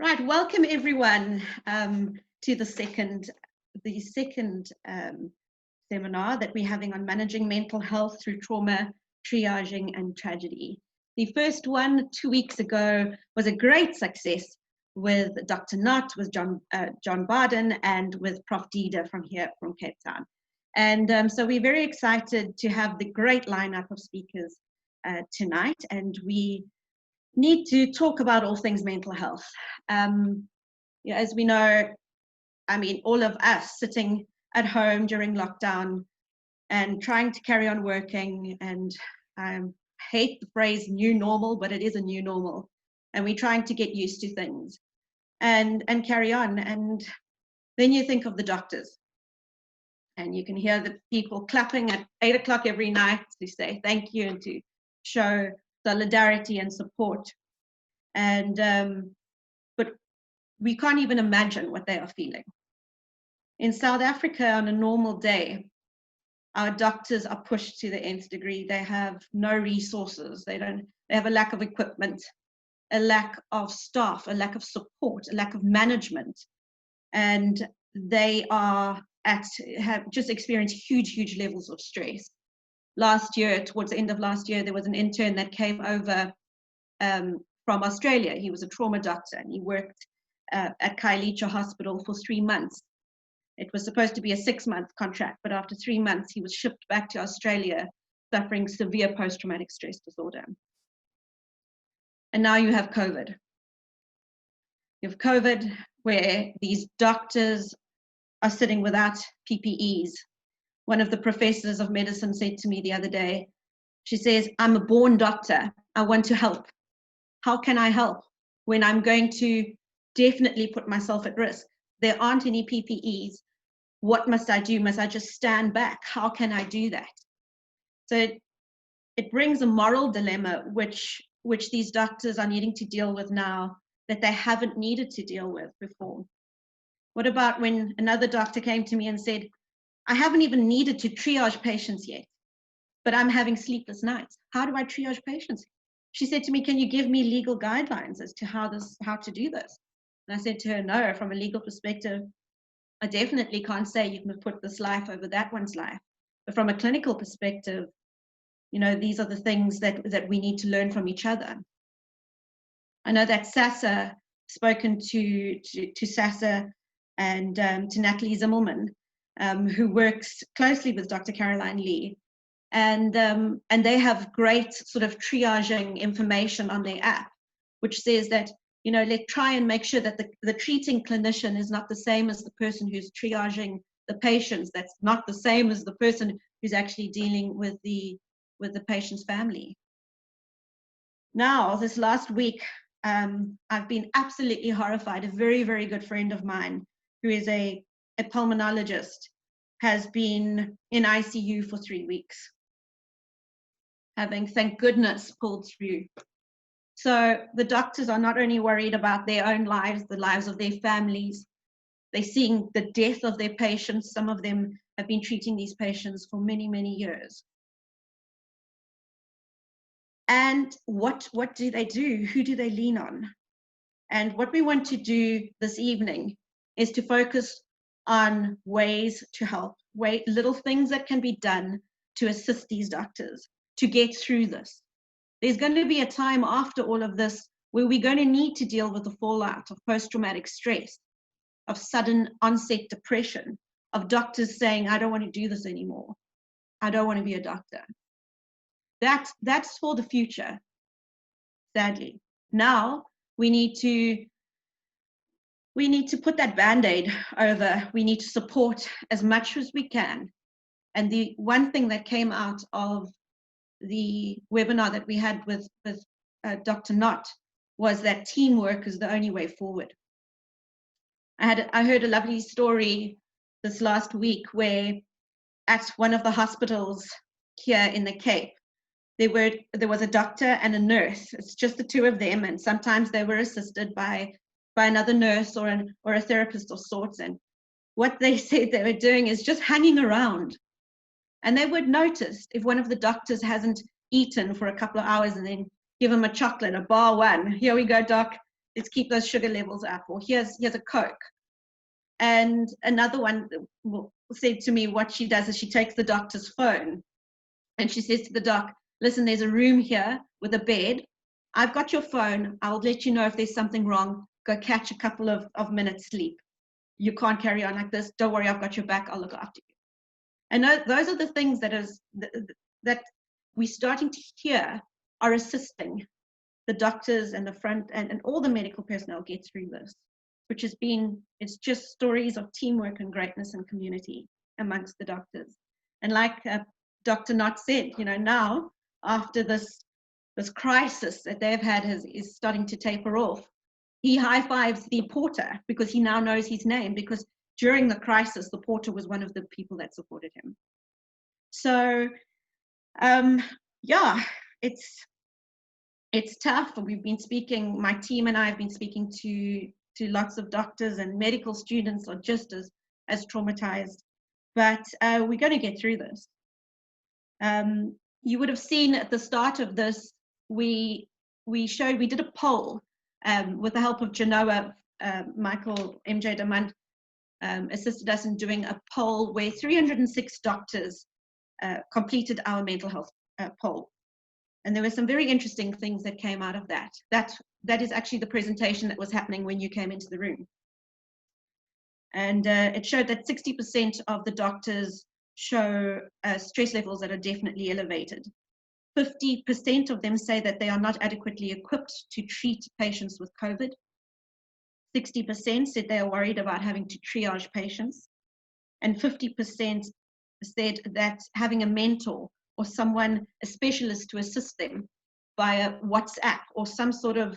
Right, welcome everyone to the second seminar that we're having on managing mental health through trauma, triaging and tragedy. The first one 2 weeks ago was a great success with Dr. Knott, with John Barden, and with Prof. Dida from Cape Town. And so we're very excited to have the great lineup of speakers tonight, and we need to talk about all things mental health. As we know, I mean, all of us sitting at home during lockdown and trying to carry on working, and I hate the phrase new normal, but it is a new normal, and we're trying to get used to things and carry on. And then you think of the doctors, and you can hear the people clapping at 8 o'clock every night to say thank you and to show solidarity and support. And but we can't even imagine what they are feeling. In South Africa, on a normal day, our doctors are pushed to the nth degree. They have no resources. They have a lack of equipment, a lack of staff, a lack of support, a lack of management, and they have just experienced huge levels of stress. Last year, towards the end of last year, there was an intern that came over from Australia. He was a trauma doctor, and he worked at Khayelitsha Hospital for 3 months. It was supposed to be a 6-month contract, but after 3 months, he was shipped back to Australia, suffering severe post-traumatic stress disorder. And now you have COVID. You have COVID, where these doctors are sitting without PPEs. One of the professors of medicine said to me the other day, she says, "I'm a born doctor. I want to help. How can I help when I'm going to definitely put myself at risk? There aren't any PPEs. What must I do? Must I just stand back? How can I do that?" So it brings a moral dilemma which these doctors are needing to deal with now that they haven't needed to deal with before. What about when another doctor came to me and said, "I haven't even needed to triage patients yet, but I'm having sleepless nights. How do I triage patients?" She said to me, "Can you give me legal guidelines as to how to do this?" And I said to her, "No, from a legal perspective, I definitely can't say you can put this life over that one's life. But from a clinical perspective, these are the things that we need to learn from each other." I know that SASA, spoken to SASA and to Natalie Zimmelman, who works closely with Dr. Caroline Lee, and they have great sort of triaging information on their app, which says that, let's try and make sure that the treating clinician is not the same as the person who's triaging the patients. That's not the same as the person who's actually dealing with the patient's family. Now, this last week, I've been absolutely horrified. A very, very good friend of mine, who is a pulmonologist, has been in ICU for 3 weeks, having, thank goodness, pulled through. So the doctors are not only worried about their own lives, the lives of their families, they're seeing the death of their patients. Some of them have been treating these patients for many, many years. And what do they do? Who do they lean on? And what we want to do this evening is to focus on ways to help, little things that can be done to assist these doctors to get through this. There's going to be a time after all of this where we're going to need to deal with the fallout of post-traumatic stress, of sudden onset depression, of doctors saying, "I don't want to do this anymore. I don't want to be a doctor." That's for the future, sadly. Now we need to put that Band-Aid over. We need to support as much as we can. And the one thing that came out of the webinar that we had with Dr. Knott was that teamwork is the only way forward. I heard a lovely story this last week where at one of the hospitals here in the Cape, there was a doctor and a nurse. It's just the two of them, and sometimes they were assisted by another nurse or a therapist of sorts. And what they said they were doing is just hanging around. And they would notice if one of the doctors hasn't eaten for a couple of hours, and then give him a chocolate, a bar one. "Here we go, doc. let's keep those sugar levels up, or here's a Coke. And another one said to me what she does is she takes the doctor's phone and she says to the doc, listen, there's a room here with a bed. I've got your phone. I'll let you know if there's something wrong. Go catch a couple of minutes sleep. You can't carry on like this. Don't worry, I've got your back. I'll look after you. And those are the things that we're starting to hear are assisting the doctors and the front and all the medical personnel get through this, which has been, it's just stories of teamwork and greatness and community amongst the doctors. And like Dr. Knott said, you know, now after this crisis that they've had is starting to taper off, he high-fives the porter because he now knows his name, because during the crisis, the porter was one of the people that supported him. So, yeah, it's tough. We've been speaking, my team and I have been speaking to lots of doctors, and medical students are just as traumatized, but we're going to get through this. You would have seen at the start of this, we did a poll with the help of Genoa. Michael MJ Demant assisted us in doing a poll where 306 doctors completed our mental health poll. And there were some very interesting things that came out of that. That is actually the presentation that was happening when you came into the room. And it showed that 60% of the doctors show stress levels that are definitely elevated. 50% of them say that they are not adequately equipped to treat patients with COVID. 60% said they are worried about having to triage patients. And 50% said that having a mentor or someone, a specialist to assist them via WhatsApp or some sort of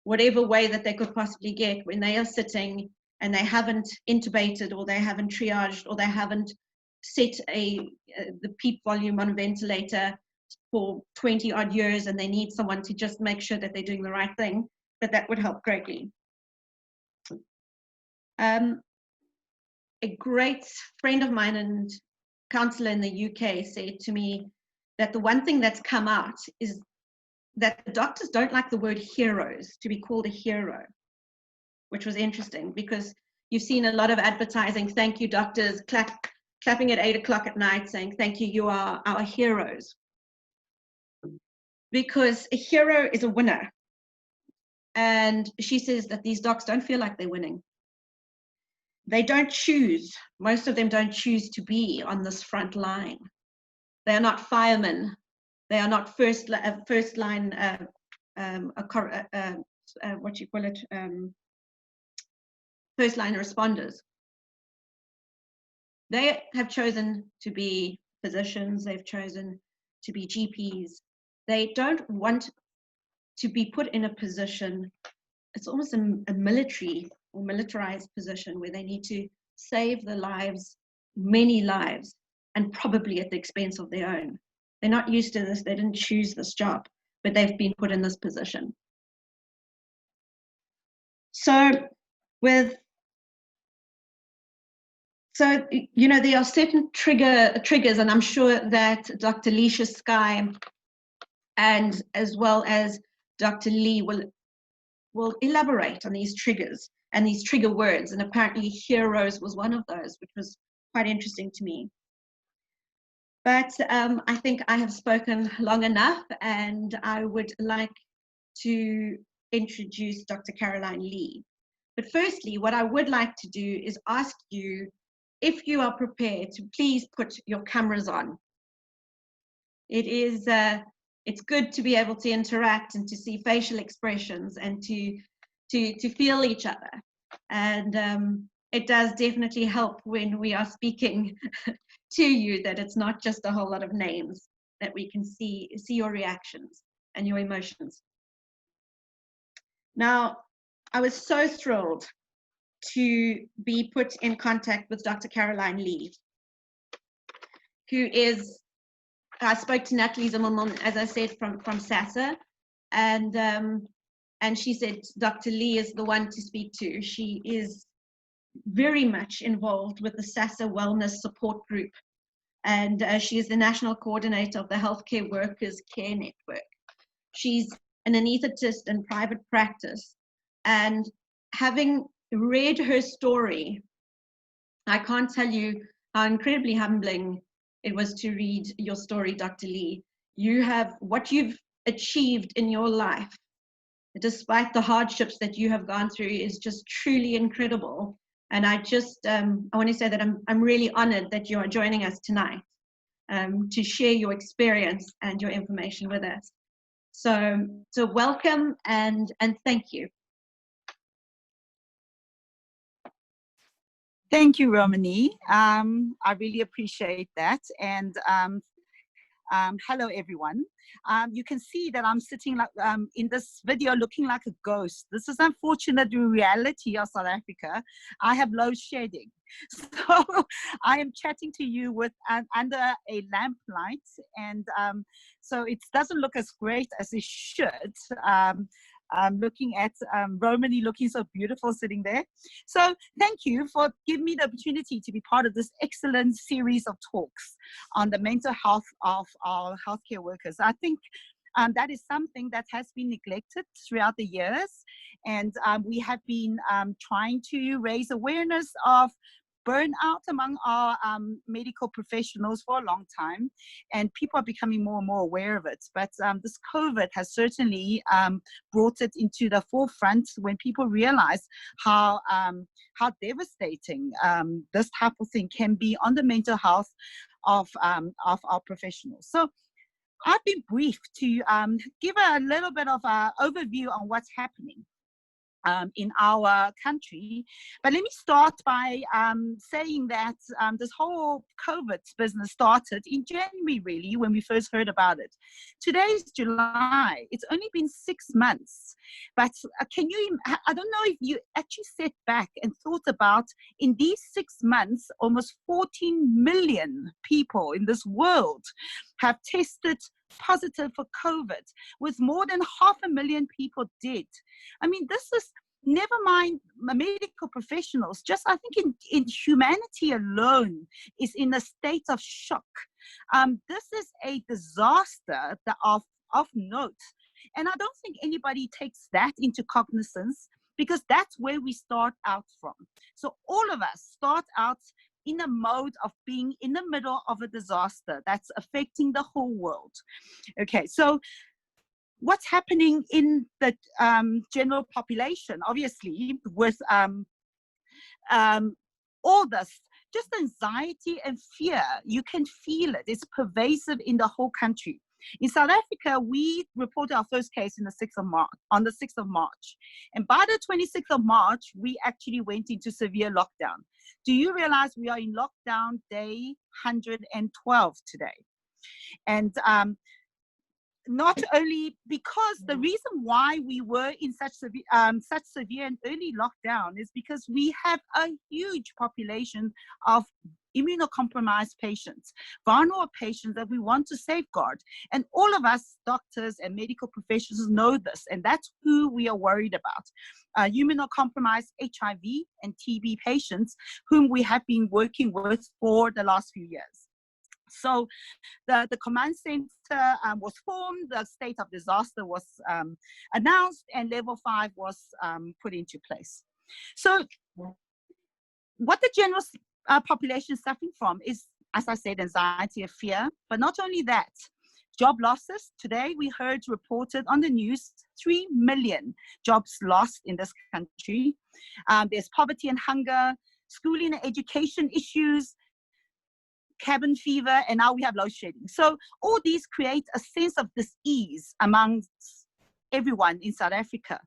whatever way that they could possibly get when they are sitting and they haven't intubated or they haven't triaged or they haven't set the PEEP volume on a ventilator for 20 odd years and they need someone to just make sure that they're doing the right thing, that would help greatly. A great friend of mine and counselor in the UK said to me that the one thing that's come out is that the doctors don't like the word heroes, to be called a hero, which was interesting because you've seen a lot of advertising, thank you doctors, clapping at 8 o'clock at night saying, thank you, you are our heroes. Because a hero is a winner. And she says that these docs don't feel like they're winning. They don't choose, most of them don't choose to be on this front line. They are not firemen. They are not first line, what you call it, first line responders. They have chosen to be physicians. They've chosen to be GPs. They don't want to be put in a position, it's almost a military or militarized position where they need to save the lives, many lives, and probably at the expense of their own. They're not used to this, they didn't choose this job, but they've been put in this position. So you know, there are certain triggers, and I'm sure that Dr. Leisha Sky and as well as Dr. Lee will elaborate on these triggers and these trigger words, and apparently heroes was one of those, which was quite interesting to me. But I think I have spoken long enough, and I would like to introduce Dr. Caroline Lee. But firstly, what I would like to do is ask you, if you are prepared, to please put your cameras on. It's good to be able to interact and to see facial expressions and to feel each other. And it does definitely help when we are speaking to you, that it's not just a whole lot of names, that we can see your reactions and your emotions. Now, I was so thrilled to be put in contact with Dr. Caroline Lee, who is, I spoke to Natalie Zimmerman, as I said, from SASA, and she said Dr. Lee is the one to speak to. She is very much involved with the SASA Wellness Support Group, and she is the National Coordinator of the Healthcare Workers Care Network. She's an anaesthetist in private practice, And having read her story, I can't tell you how incredibly humbling it was to read your story, Dr. Lee. What you've achieved in your life, despite the hardships that you have gone through, is just truly incredible. And I want to say that I'm really honored that you are joining us tonight to share your experience and your information with us. So welcome and thank you. Thank you, Romani. I really appreciate that. And hello, everyone. You can see that I'm sitting like, in this video looking like a ghost. This is unfortunately the reality of South Africa. I have load shedding. So I am chatting to you with under a lamplight. And so it doesn't look as great as it should. Looking at Romani looking so beautiful sitting there. So thank you for giving me the opportunity to be part of this excellent series of talks on the mental health of our healthcare workers. I think that is something that has been neglected throughout the years. And we have been trying to raise awareness of burnout among our medical professionals for a long time, and people are becoming more and more aware of it. But this COVID has certainly brought it into the forefront when people realize how devastating this type of thing can be on the mental health of our professionals. So I've been briefed to give a little bit of an overview on what's happening in our country. But let me start by saying that this whole COVID business started in January, really, when we first heard about it. Today's July. It's only been 6 months. But I don't know if you actually sat back and thought about, in these 6 months, almost 14 million people in this world have tested positive for COVID, with more than 500,000 people dead. I mean, this is, never mind medical professionals, just I think in humanity alone is in a state of shock. This is a disaster of note. And I don't think anybody takes that into cognizance, because that's where we start out from. So all of us start out in a mode of being in the middle of a disaster that's affecting the whole world. Okay, so what's happening in the general population, obviously, with all this, just anxiety and fear, you can feel it. It's pervasive in the whole country. In South Africa, we reported our first case on the 6th of March. And by the 26th of March, we actually went into severe lockdown. Do you realize we are in lockdown day 112 today? And not only because the reason why we were in such severe and early lockdown is because we have a huge population of immunocompromised patients, vulnerable patients that we want to safeguard. And all of us doctors and medical professionals know this, and that's who we are worried about. Immunocompromised HIV and TB patients whom we have been working with for the last few years. So the command center was formed, the state of disaster was announced, and level 5 was put into place. So what the general population is suffering from is, as I said, anxiety and fear. But not only that, job losses. Today we heard reported on the news 3 million jobs lost in this country. There's poverty and hunger, schooling and education issues, cabin fever, and now we have load shedding. So all these create a sense of dis-ease amongst everyone in South Africa.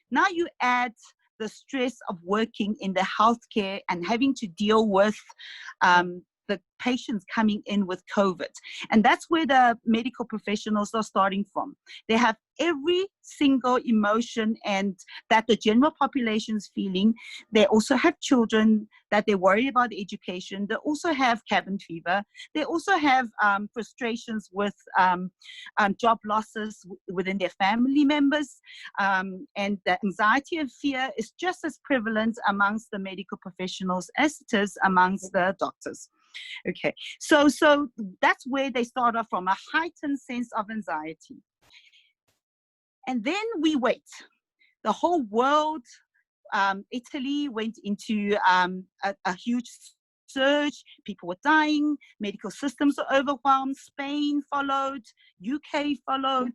Now you add the stress of working in the healthcare and having to deal with the patients coming in with COVID. And that's where the medical professionals are starting from. They have every single emotion and that the general population is feeling. They also have children that they worry about education. They also have cabin fever. They also have frustrations with job losses within their family members. And the anxiety and fear is just as prevalent amongst the medical professionals as it is amongst the doctors. Okay, so that's where they start off from, a heightened sense of anxiety. And then we wait. the whole world, Italy went into a huge surge. People were dying. Medical systems were overwhelmed. Spain followed. UK followed.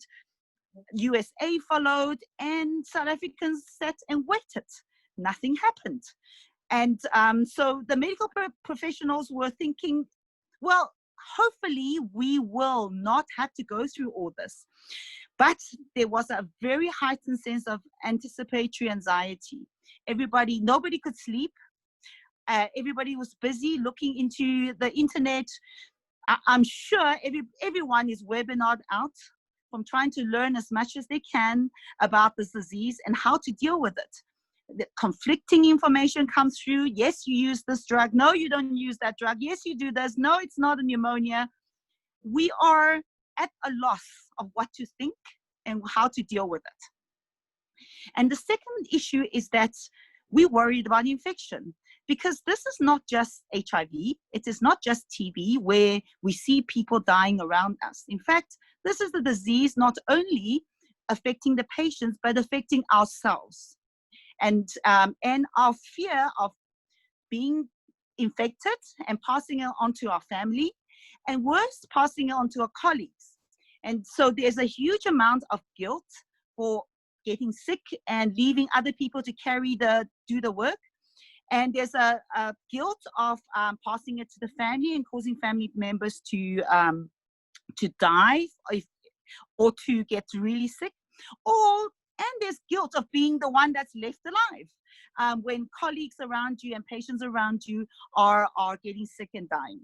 USA followed. And South Africans sat and waited. Nothing happened. And so the medical professionals were thinking, well, hopefully we will not have to go through all this. But there was a very heightened sense of anticipatory anxiety. Nobody could sleep. Everybody was busy looking into the internet. I'm sure everyone is webinared out from trying to learn as much as they can about this disease and how to deal with it. The conflicting information comes through. Yes, you use this drug. No, you don't use that drug. Yes, you do this. No, it's not a pneumonia. We are at a loss of what to think and how to deal with it. And the second issue is that we're worried about infection, because this is not just HIV. It is not just TB, where we see people dying around us. In fact, this is the disease not only affecting the patients, but affecting ourselves. And our fear of being infected and passing it on to our family, and worse, passing it on to our colleagues. And so there's a huge amount of guilt for getting sick and leaving other people to do the work. And there's a guilt of passing it to the family and causing family members to die or to get really sick. And there's guilt of being the one that's left alive when colleagues around you and patients around you are getting sick and dying.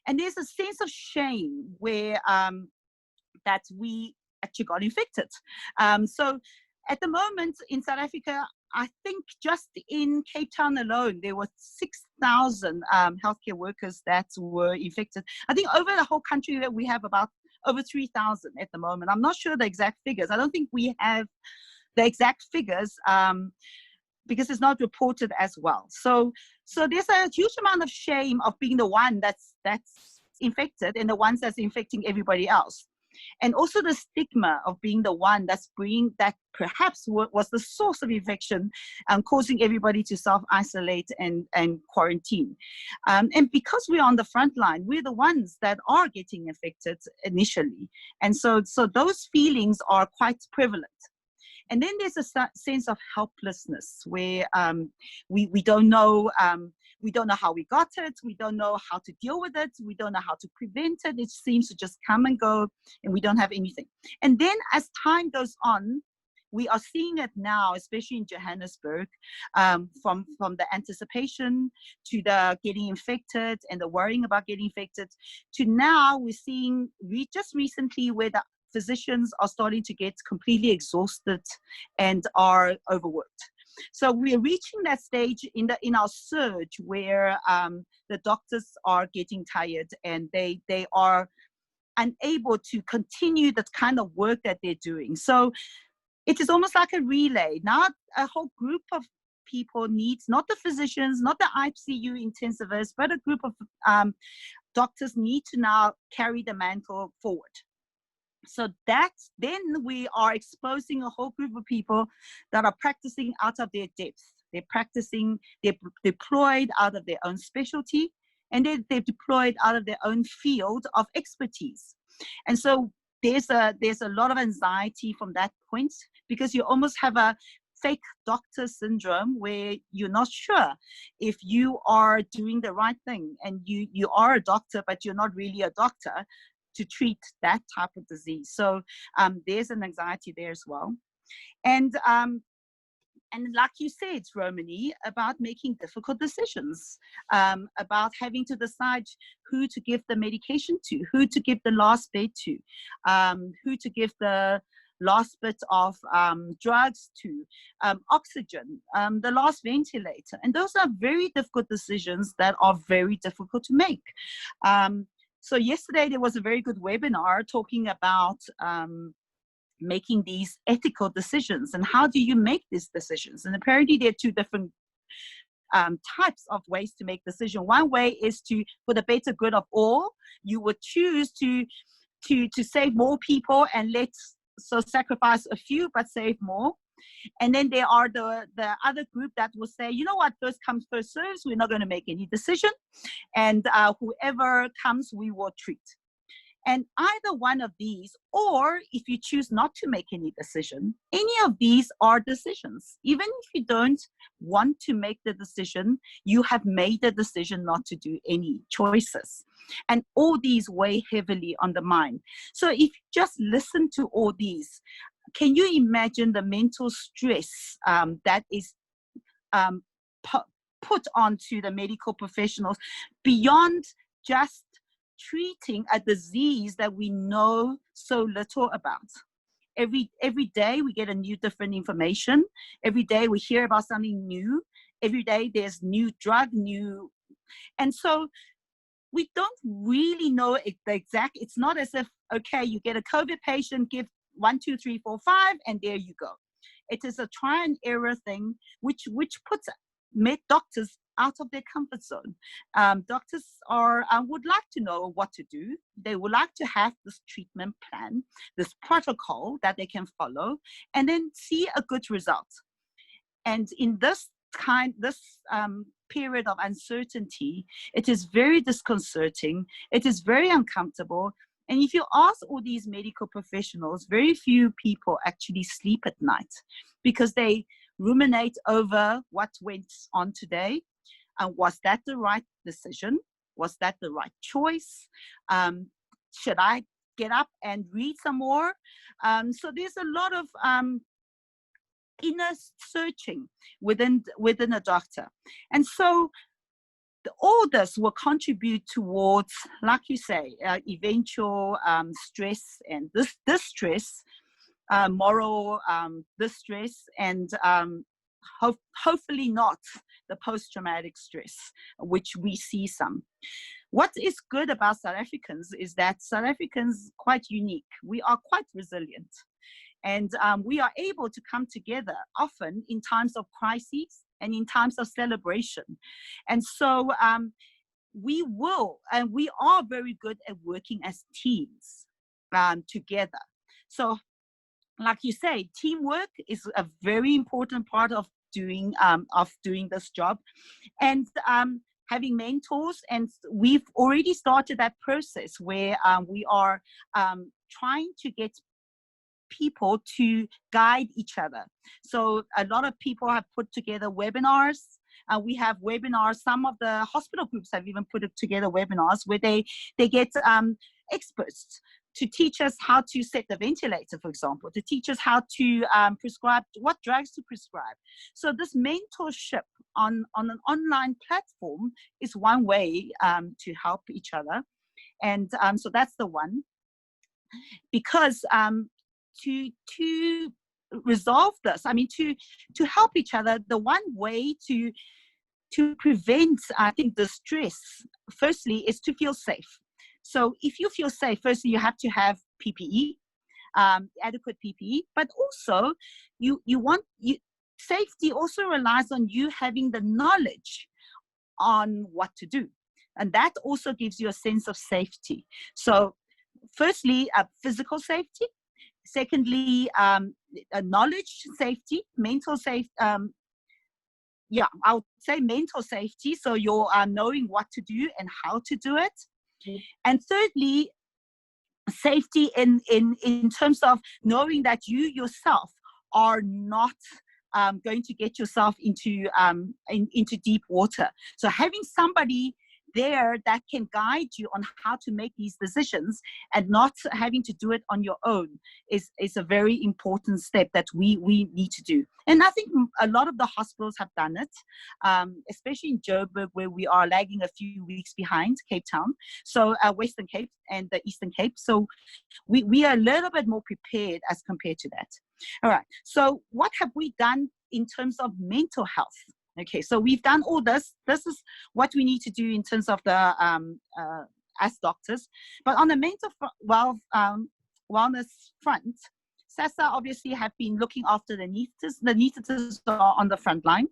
And there's a sense of shame where that we actually got infected. So at the moment in South Africa, I think just in Cape Town alone, there were 6,000 healthcare workers that were infected. I think over the whole country, we have about over 3,000 at the moment. I'm not sure the exact figures. I don't think we have the exact figures because it's not reported as well. So there's a huge amount of shame of being the one that's infected and the ones that's infecting everybody else. And also the stigma of being the one that perhaps was the source of infection and causing everybody to self-isolate and quarantine. And because we're on the front line, we're the ones that are getting affected initially. And so those feelings are quite prevalent. And then there's a sense of helplessness where we don't know. We don't know how we got it. We don't know how to deal with it. We don't know how to prevent it. It seems to just come and go, and we don't have anything. And then as time goes on, we are seeing it now, especially in Johannesburg, from the anticipation to the getting infected and the worrying about getting infected, to now we're seeing just recently where the physicians are starting to get completely exhausted and are overworked. So we're reaching that stage in our surge where the doctors are getting tired and they are unable to continue the kind of work that they're doing. So it is almost like a relay. Now a whole group of people needs, not the physicians, not the ICU intensivists, but a group of doctors need to now carry the mantle forward. So then we are exposing a whole group of people that are practicing out of their depth. They're deployed out of their own specialty, and they're deployed out of their own field of expertise. And so there's a lot of anxiety from that point, because you almost have a fake doctor syndrome where you're not sure if you are doing the right thing, and you are a doctor, but you're not really a doctor to treat that type of disease. So there's an anxiety there as well. And like you said, Romany, about making difficult decisions, about having to decide who to give the medication to, who to give the last bed to, who to give the last bit of drugs to, oxygen, the last ventilator. And those are very difficult decisions that are very difficult to make. So yesterday there was a very good webinar talking about making these ethical decisions and how do you make these decisions. And apparently there are two different types of ways to make decisions. One way is for the better good of all, you would choose to save more people and sacrifice a few but save more. And then there are the other group that will say, you know what, first comes, first serves. We're not going to make any decision. And whoever comes, we will treat. And either one of these, or if you choose not to make any decision, any of these are decisions. Even if you don't want to make the decision, you have made the decision not to do any choices. And all these weigh heavily on the mind. So if you just listen to all these, can you imagine the mental stress that is put onto the medical professionals beyond just treating a disease that we know so little about? Every day we get a new different information. Every day we hear about something new. Every day there's new drug, new, and so we don't really know the exact. It's not as if, okay, you get a COVID patient, give 1, 2, 3, 4, 5, and there you go. It is a try and error thing, which puts doctors out of their comfort zone. Doctors would like to know what to do. They would like to have this treatment plan, this protocol that they can follow, and then see a good result. And in this period of uncertainty, it is very disconcerting. It is very uncomfortable. And if you ask all these medical professionals, very few people actually sleep at night because they ruminate over what went on today. Was that the right decision? Was that the right choice? Should I get up and read some more? So there's a lot of inner searching within a doctor. And so all this will contribute towards, like you say, eventual stress and this stress, moral distress, and hopefully not the post-traumatic stress, which we see some. What is good about South Africans is that South Africans are quite unique. We are quite resilient. And we are able to come together often in times of crises and in times of celebration. And so we are very good at working as teams together. So like you say, teamwork is a very important part of doing this job, and having mentors. And we've already started that process where we are trying to get people to guide each other. So a lot of people have put together webinars. We have webinars. Some of the hospital groups have even put together webinars where they get experts to teach us how to set the ventilator, for example, to teach us how to prescribe, what drugs to prescribe. So this mentorship on an online platform is one way to help each other. And so that's the one. Because to resolve this, I mean, to help each other, the one way to prevent, I think, the stress, firstly, is to feel safe. So if you feel safe, firstly, you have to have PPE, adequate PPE, but also safety also relies on you having the knowledge on what to do. And that also gives you a sense of safety. So firstly, physical safety. Secondly, knowledge safety, mental safety. I would say mental safety. So you're knowing what to do and how to do it. And thirdly, safety in terms of knowing that you yourself are not going to get yourself into deep water. So having somebody there that can guide you on how to make these decisions and not having to do it on your own is a very important step that we need to do. And I think a lot of the hospitals have done it, especially in Joburg, where we are lagging a few weeks behind Cape Town, so Western Cape and the Eastern Cape. So we are a little bit more prepared as compared to that. All right, so what have we done in terms of mental health? Okay, so we've done all this. This is what we need to do in terms of the as doctors. But on the mental wellness front, SASA obviously have been looking after the anesthetist. The anesthetists are on the front line.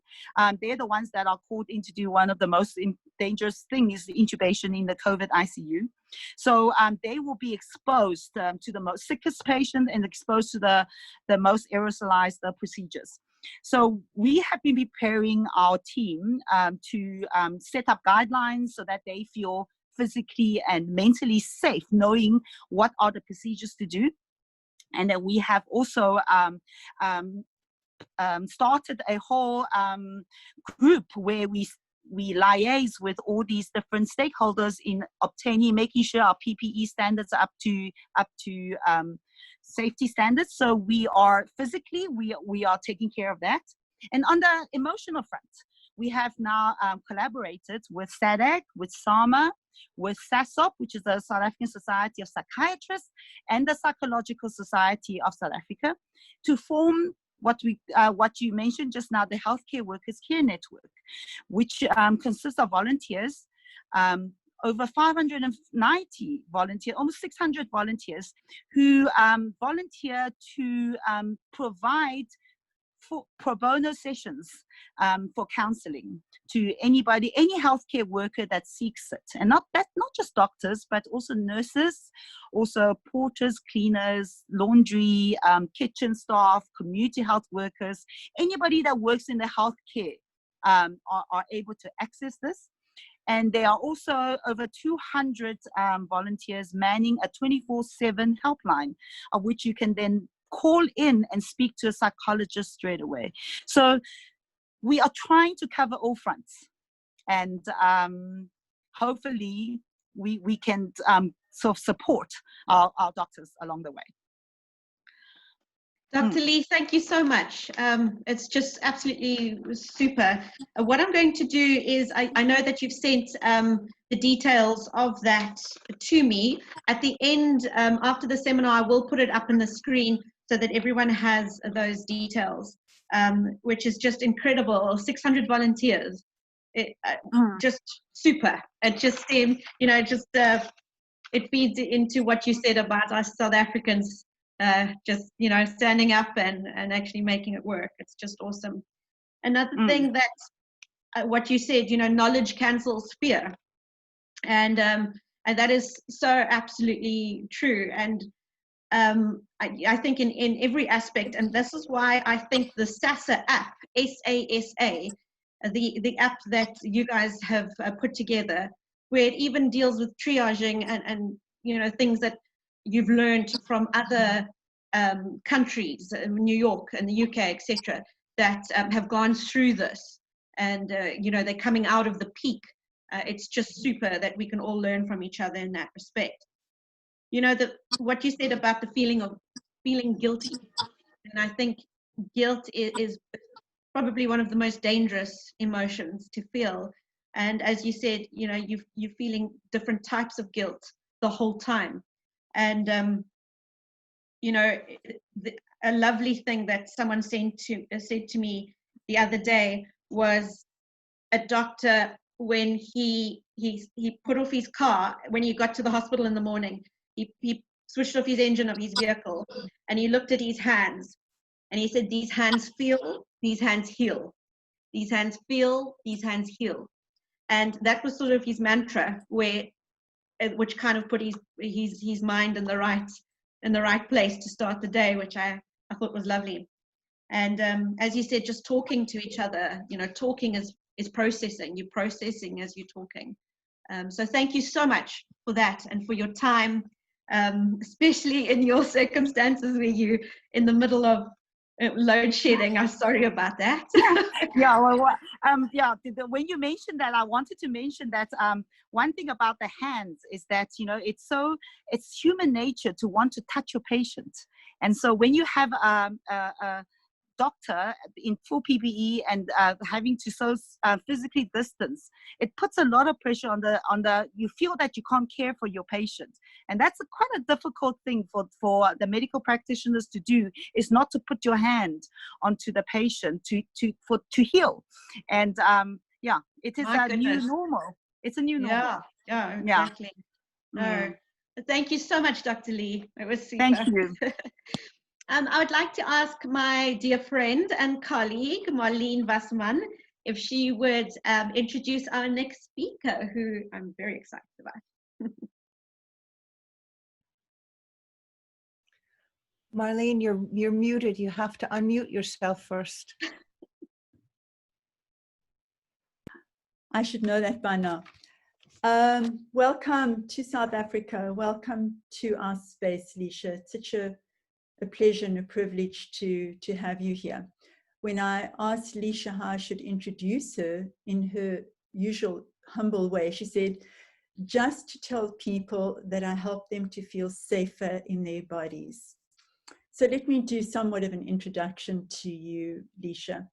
They're the ones that are called in to do one of the most dangerous things, the intubation in the COVID ICU. So they will be exposed to the most sickest patient and exposed to the most aerosolized procedures. So we have been preparing our team to set up guidelines so that they feel physically and mentally safe, knowing what are the procedures to do. And then we have also started a whole group where we liaise with all these different stakeholders in making sure our PPE standards are up to safety standards. So we are physically, we are taking care of that. And on the emotional front, we have now collaborated with SADAG, with SAMLA, with SASOP, which is the South African Society of Psychiatrists, and the Psychological Society of South Africa, to form what you mentioned just now, the Healthcare Workers Care Network, which consists of volunteers, over 590 volunteers, almost 600 volunteers, who volunteer to provide for pro bono sessions for counseling to anybody, any healthcare worker that seeks it. And not just doctors, but also nurses, also porters, cleaners, laundry, kitchen staff, community health workers, anybody that works in the healthcare are able to access this. And there are also over 200 volunteers manning a 24/7 helpline, of which you can then call in and speak to a psychologist straight away. So we are trying to cover all fronts, and hopefully we can sort of support our doctors along the way. Dr. Lee, thank you so much. It's just absolutely super. What I'm going to do is, I know that you've sent the details of that to me. At the end, after the seminar, I will put it up on the screen so that everyone has those details, which is just incredible. 600 volunteers, just super. It just, it feeds into what you said about us South Africans, just, standing up and actually making it work. It's just awesome. Another thing that, what you said, knowledge cancels fear. And that is so absolutely true. And I think in every aspect, and this is why I think the SASA app, SASA, the app that you guys have put together, where it even deals with triaging and things that you've learned from other countries, New York and the UK, etc., that have gone through this, and they're coming out of the peak. It's just super that we can all learn from each other in that respect. What you said about the feeling of feeling guilty, and I think guilt is probably one of the most dangerous emotions to feel. And as you said, you're feeling different types of guilt the whole time. And a lovely thing that someone said to me the other day was a doctor, when he put off his car, when he got to the hospital in the morning, he switched off his engine of his vehicle, and he looked at his hands, and he said, "These hands feel, these hands heal. These hands feel, these hands heal." And that was sort of his mantra, which kind of put his mind in the right place to start the day, which I thought was lovely. And as you said, just talking to each other, talking is processing. You're processing as you're talking. So thank you so much for that and for your time, especially in your circumstances where you're in the middle of load shedding. I'm sorry about that. When you mentioned that, I wanted to mention that one thing about the hands is that it's human nature to want to touch your patient, and so when you have a doctor in full PPE and having to physically distance, it puts a lot of pressure on the you feel that you can't care for your patient, and that's quite a difficult thing for the medical practitioners to do, is not to put your hand onto the patient to heal. And it is a new normal. It's a new normal. Yeah, exactly. No, thank you so much, Dr. Lee. It was super. Thank you. I would like to ask my dear friend and colleague, Marlene Wasserman, if she would introduce our next speaker, who I'm very excited about. Marlene, you're muted. You have to unmute yourself first. I should know that by now. Welcome to South Africa. Welcome to our space, Lisha. It's such a pleasure and a privilege to have you here. When I asked Lisha how I should introduce her in her usual humble way, she said, just to tell people that I help them to feel safer in their bodies. So let me do somewhat of an introduction to you, Lisha.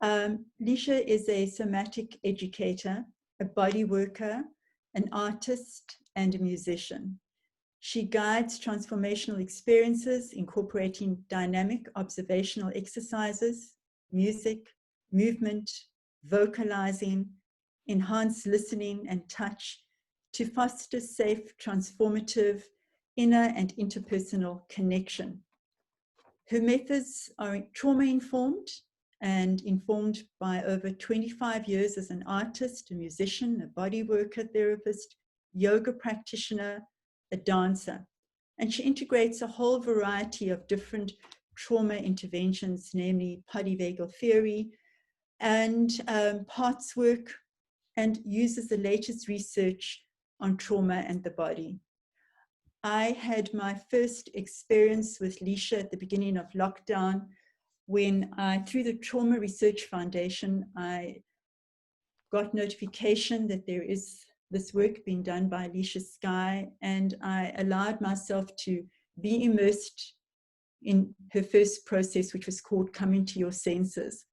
Lisha is a somatic educator, a body worker, an artist, and a musician. She guides transformational experiences, incorporating dynamic observational exercises, music, movement, vocalizing, enhanced listening and touch to foster safe, transformative, inner and interpersonal connection. Her methods are trauma-informed and informed by over 25 years as an artist, a musician, a body worker, therapist, yoga practitioner, a dancer. And she integrates a whole variety of different trauma interventions, namely polyvagal theory and parts work, and uses the latest research on trauma and the body. I had my first experience with Lisha at the beginning of lockdown when through the Trauma Research Foundation, I got notification that there is this work being done by Lisha Sky, and I allowed myself to be immersed in her first process, which was called Coming to Your Senses.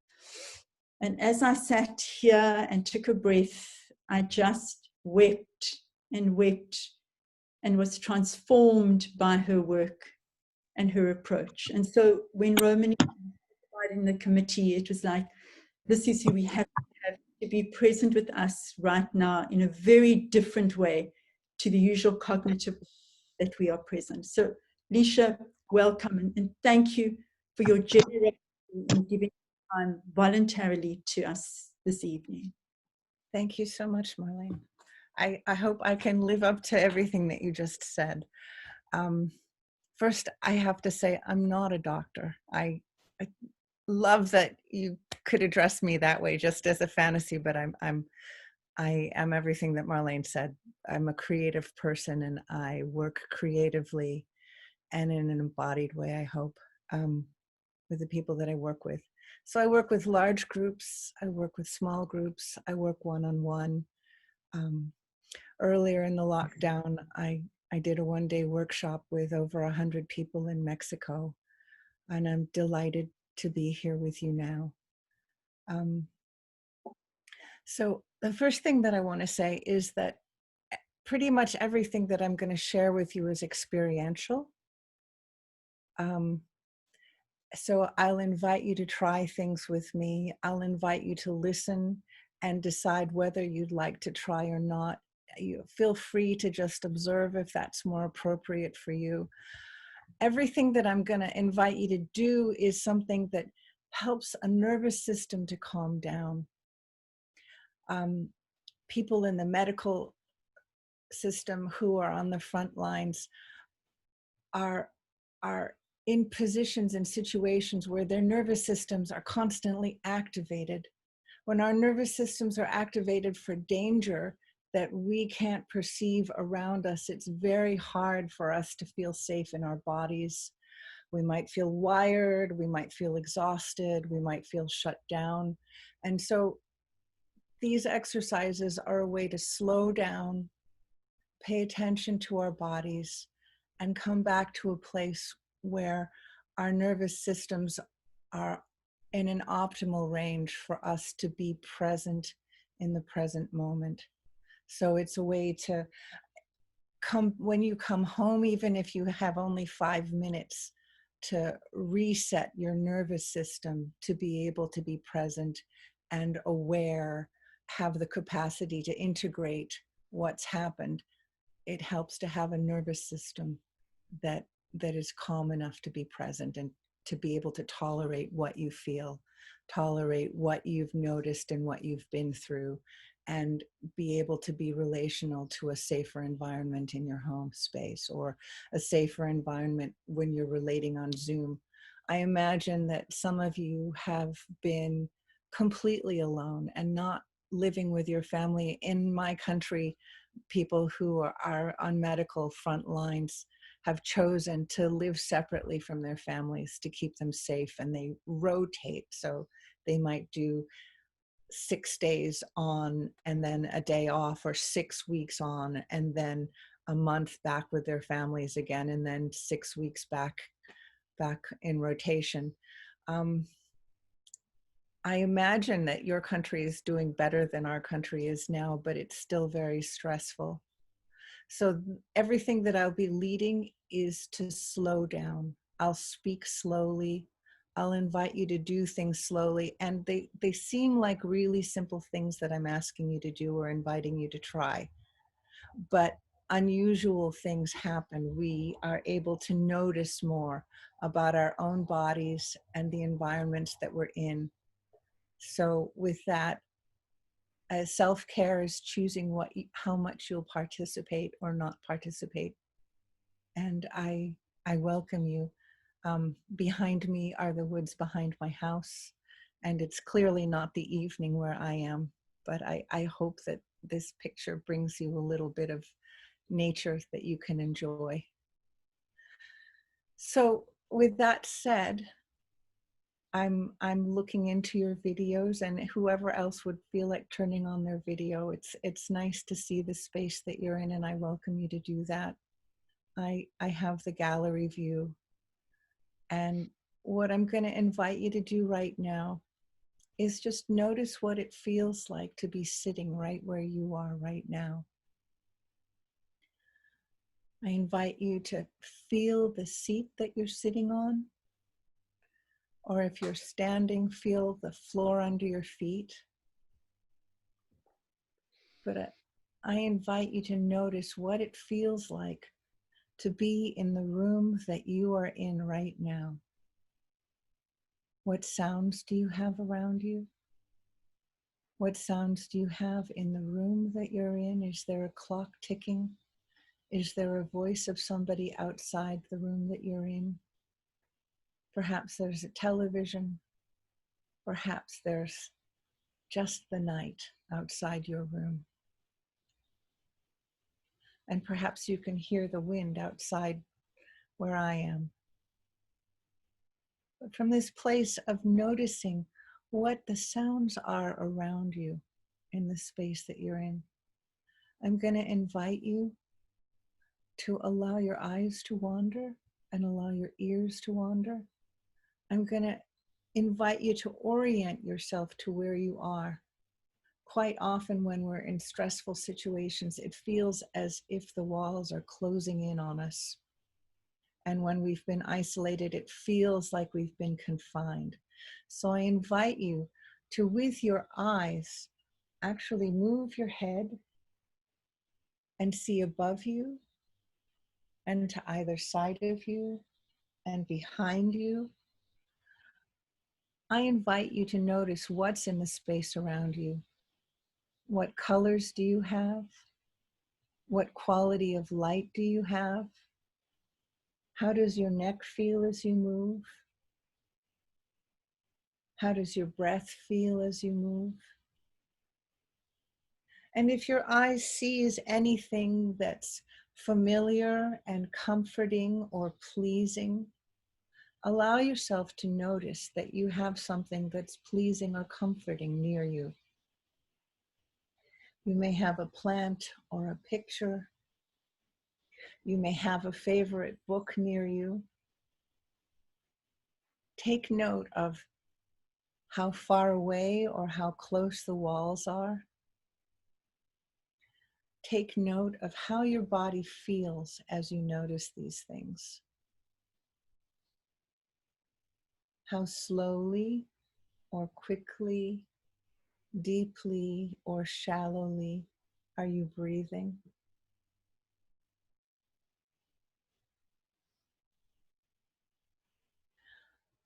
And as I sat here and took a breath, I just wept and wept and was transformed by her work and her approach. And so when Romani was in the committee, it was like, this is who we have to be present with us right now in a very different way to the usual cognitive that we are present. So Lisha, welcome, and thank you for your generosity in giving time voluntarily to us this evening. Thank you so much, Marlene. I hope I can live up to everything that you just said. First, I have to say I'm not a doctor. I love that you could address me that way, just as a fantasy, but I am everything that Marlene said. I'm a creative person, and I work creatively and in an embodied way, I hope, with the people that I work with. So I work with large groups, I work with small groups, I work one-on-one. Earlier in the lockdown, I did a one-day workshop with over 100 people in Mexico, and I'm delighted to be here with you now. So the first thing that I want to say is that pretty much everything that I'm going to share with you is experiential. So I'll invite you to try things with me. I'll invite you to listen and decide whether you'd like to try or not. You feel free to just observe if that's more appropriate for you. Everything that I'm going to invite you to do is something that helps a nervous system to calm down. People in the medical system who are on the front lines are in positions and situations where their nervous systems are constantly activated. When our nervous systems are activated for danger that we can't perceive around us, it's very hard for us to feel safe in our bodies. We might feel wired, we might feel exhausted, we might feel shut down. And so these exercises are a way to slow down, pay attention to our bodies, and come back to a place where our nervous systems are in an optimal range for us to be present in the present moment. So it's a way to come, when you come home, even if you have only 5 minutes, to reset your nervous system to be able to be present and aware, have the capacity to integrate what's happened. It helps to have a nervous system that is calm enough to be present to be able to tolerate what you feel, tolerate what you've noticed and what you've been through, and be able to be relational to a safer environment in your home space, or a safer environment when you're relating on Zoom. I imagine that some of you have been completely alone and not living with your family. In my country, people who are on medical front lines have chosen to live separately from their families to keep them safe, and they rotate. So they might do 6 days on and then a day off, or 6 weeks on and then a month back with their families again, and then 6 weeks back in rotation. I imagine that your country is doing better than our country is now, but it's still very stressful. So everything that I'll be leading is to slow down. I'll speak slowly. I'll invite you to do things slowly. And they seem like really simple things that I'm asking you to do or inviting you to try. But unusual things happen. We are able to notice more about our own bodies and the environments that we're in. So with that, self-care is choosing how much you'll participate or not participate. And I welcome you. Behind me are the woods behind my house, and it's clearly not the evening where I am, but I hope that this picture brings you a little bit of nature that you can enjoy. So with that said, I'm looking into your videos, and whoever else would feel like turning on their video, it's nice to see the space that you're in, and I welcome you to do that. I have the gallery view, and what I'm going to invite you to do right now is just notice what it feels like to be sitting right where you are right now. I invite you to feel the seat that you're sitting on. Or if you're standing, feel the floor under your feet. But I invite you to notice what it feels like to be in the room that you are in right now. What sounds do you have around you? What sounds do you have in the room that you're in? Is there a clock ticking? Is there a voice of somebody outside the room that you're in? Perhaps there's a television. Perhaps there's just the night outside your room. And perhaps you can hear the wind outside where I am. But from this place of noticing what the sounds are around you in the space that you're in, I'm going to invite you to allow your eyes to wander and allow your ears to wander. I'm going to invite you to orient yourself to where you are. Quite often when we're in stressful situations, it feels as if the walls are closing in on us. And when we've been isolated, it feels like we've been confined. So I invite you to, with your eyes, actually move your head and see above you and to either side of you and behind you. I invite you to notice what's in the space around you. What colors do you have? What quality of light do you have? How does your neck feel as you move? How does your breath feel as you move? And if your eyes sees anything that's familiar and comforting or pleasing, allow yourself to notice that you have something that's pleasing or comforting near you. You may have a plant or a picture. You may have a favorite book near you. Take note of how far away or how close the walls are. Take note of how your body feels as you notice these things. How slowly or quickly, deeply or shallowly are you breathing?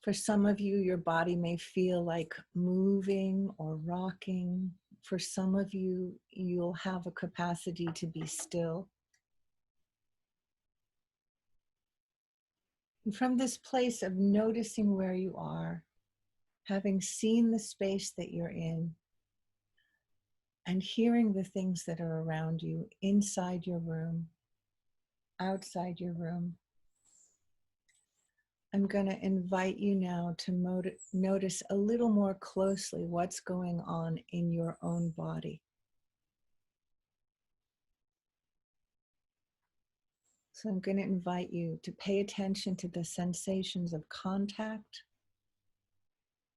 For some of you, your body may feel like moving or rocking. For some of you, you'll have a capacity to be still. And from this place of noticing where you are, having seen the space that you're in, and hearing the things that are around you inside your room, outside your room, I'm going to invite you now to notice a little more closely what's going on in your own body. So I'm going to invite you to pay attention to the sensations of contact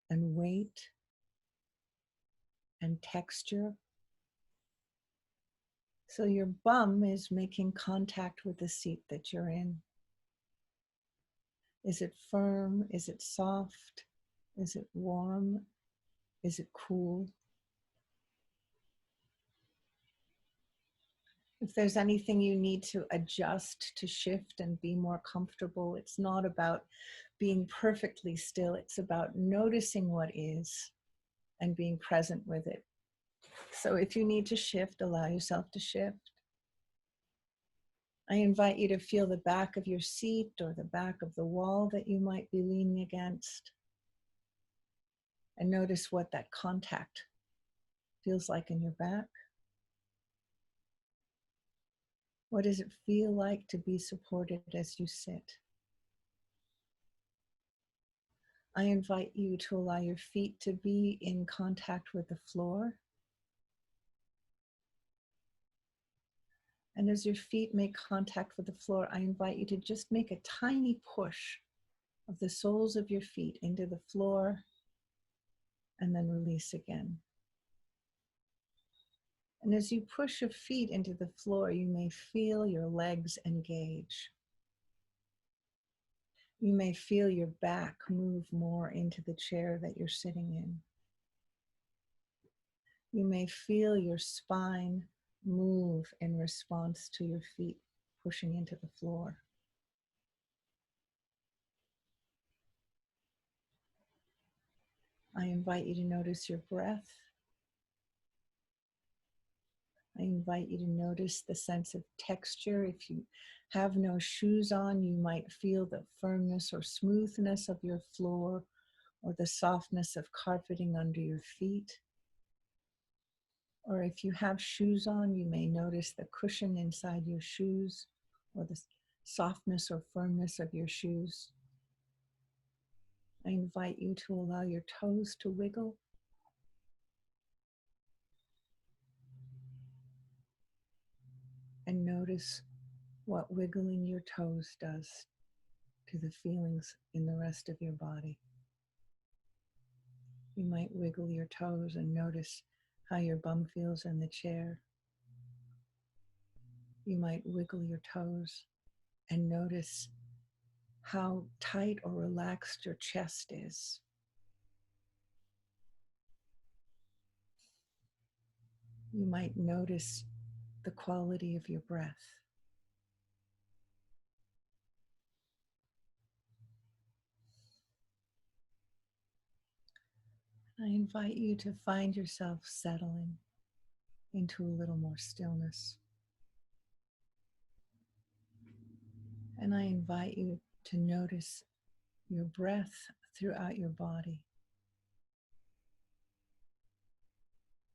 and weight and texture. So your bum is making contact with the seat that you're in. Is it firm? Is it soft? Is it warm? Is it cool? If there's anything you need to adjust, to shift and be more comfortable, it's not about being perfectly still. It's about noticing what is and being present with it. So if you need to shift, allow yourself to shift. I invite you to feel the back of your seat or the back of the wall that you might be leaning against. And notice what that contact feels like in your back. What does it feel like to be supported as you sit? I invite you to allow your feet to be in contact with the floor. And as your feet make contact with the floor, I invite you to just make a tiny push of the soles of your feet into the floor and then release again. And as you push your feet into the floor, you may feel your legs engage. You may feel your back move more into the chair that you're sitting in. You may feel your spine move in response to your feet pushing into the floor. I invite you to notice your breath. I invite you to notice the sense of texture. If you have no shoes on, you might feel the firmness or smoothness of your floor or the softness of carpeting under your feet. Or if you have shoes on, you may notice the cushion inside your shoes or the softness or firmness of your shoes. I invite you to allow your toes to wiggle. And notice what wiggling your toes does to the feelings in the rest of your body. You might wiggle your toes and notice how your bum feels in the chair. You might wiggle your toes and notice how tight or relaxed your chest is. You might notice the quality of your breath. I invite you to find yourself settling into a little more stillness. And I invite you to notice your breath throughout your body.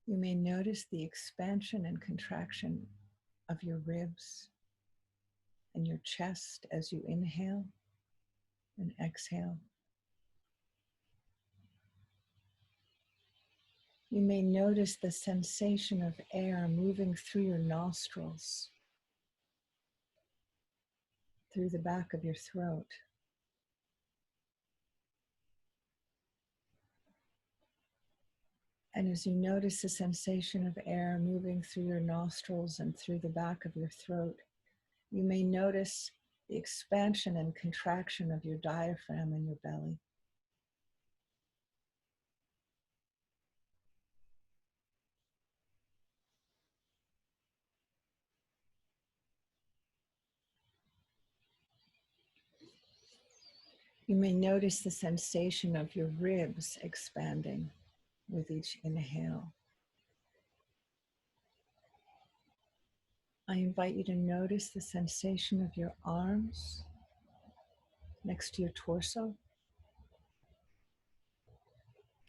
You may notice the expansion and contraction of your ribs and your chest as you inhale and exhale. You may notice the sensation of air moving through your nostrils, through the back of your throat. And as you notice the sensation of air moving through your nostrils and through the back of your throat, you may notice the expansion and contraction of your diaphragm and your belly. You may notice the sensation of your ribs expanding with each inhale. I invite you to notice the sensation of your arms next to your torso.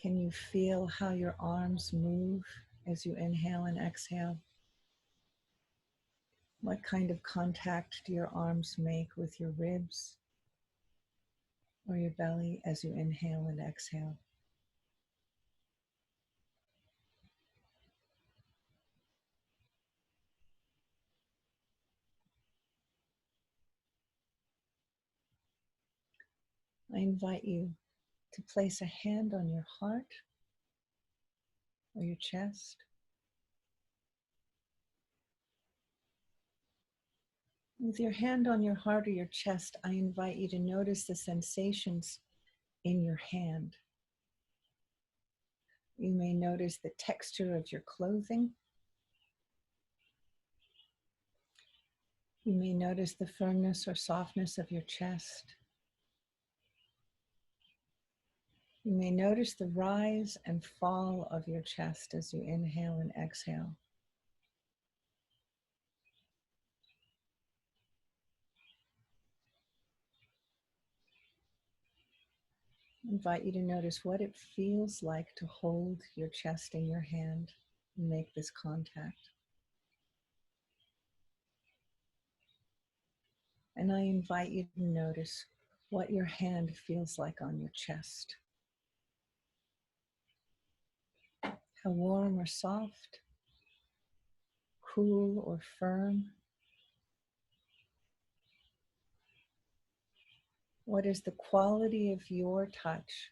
Can you feel how your arms move as you inhale and exhale? What kind of contact do your arms make with your ribs or your belly as you inhale and exhale? I invite you to place a hand on your heart or your chest. With your hand on your heart or your chest, I invite you to notice the sensations in your hand. You may notice the texture of your clothing. You may notice the firmness or softness of your chest. You may notice the rise and fall of your chest as you inhale and exhale. I invite you to notice what it feels like to hold your chest in your hand and make this contact. And I invite you to notice what your hand feels like on your chest. How warm or soft, cool or firm. What is the quality of your touch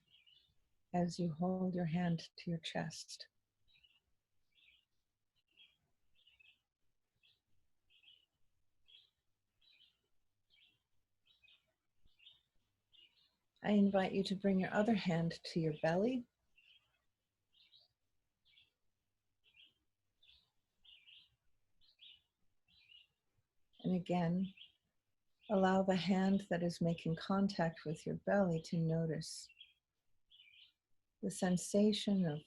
as you hold your hand to your chest? I invite you to bring your other hand to your belly. And again, allow the hand that is making contact with your belly to notice the sensation of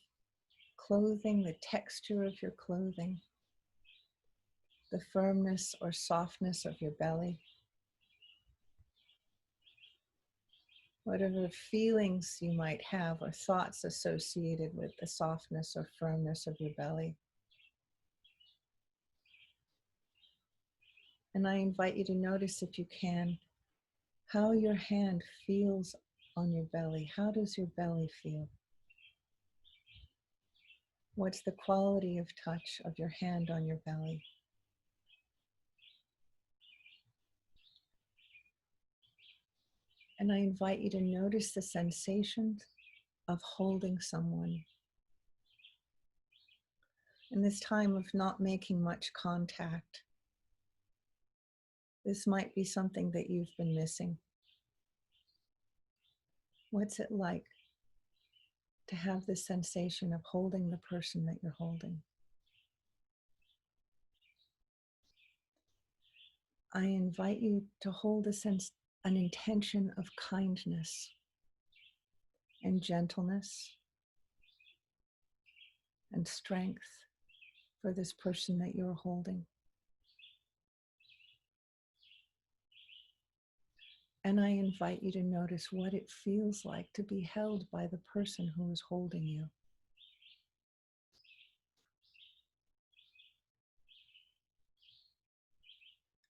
clothing, the texture of your clothing, the firmness or softness of your belly. Whatever feelings you might have or thoughts associated with the softness or firmness of your belly. And I invite you to notice, if you can, how your hand feels on your belly. How does your belly feel? What's the quality of touch of your hand on your belly? And I invite you to notice the sensations of holding someone. In this time of not making much contact, this might be something that you've been missing. What's it like to have this sensation of holding the person that you're holding? I invite you to hold an intention of kindness and gentleness and strength for this person that you're holding. And I invite you to notice what it feels like to be held by the person who is holding you.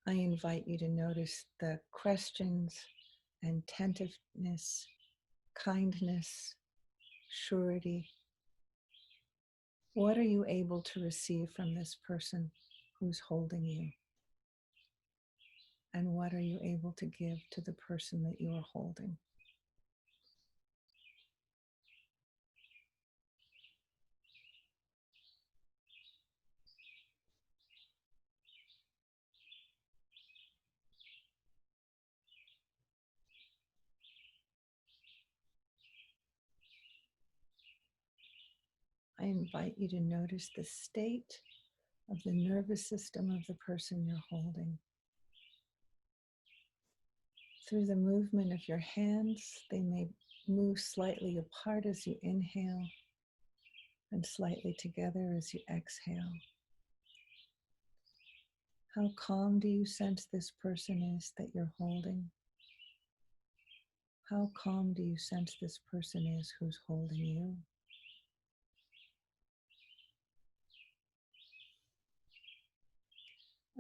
I invite you to notice the questions and attentiveness, kindness, surety. What are you able to receive from this person who's holding you? And what are you able to give to the person that you are holding? I invite you to notice the state of the nervous system of the person you're holding. Through the movement of your hands, they may move slightly apart as you inhale and slightly together as you exhale. How calm do you sense this person is that you're holding? How calm do you sense this person is who's holding you?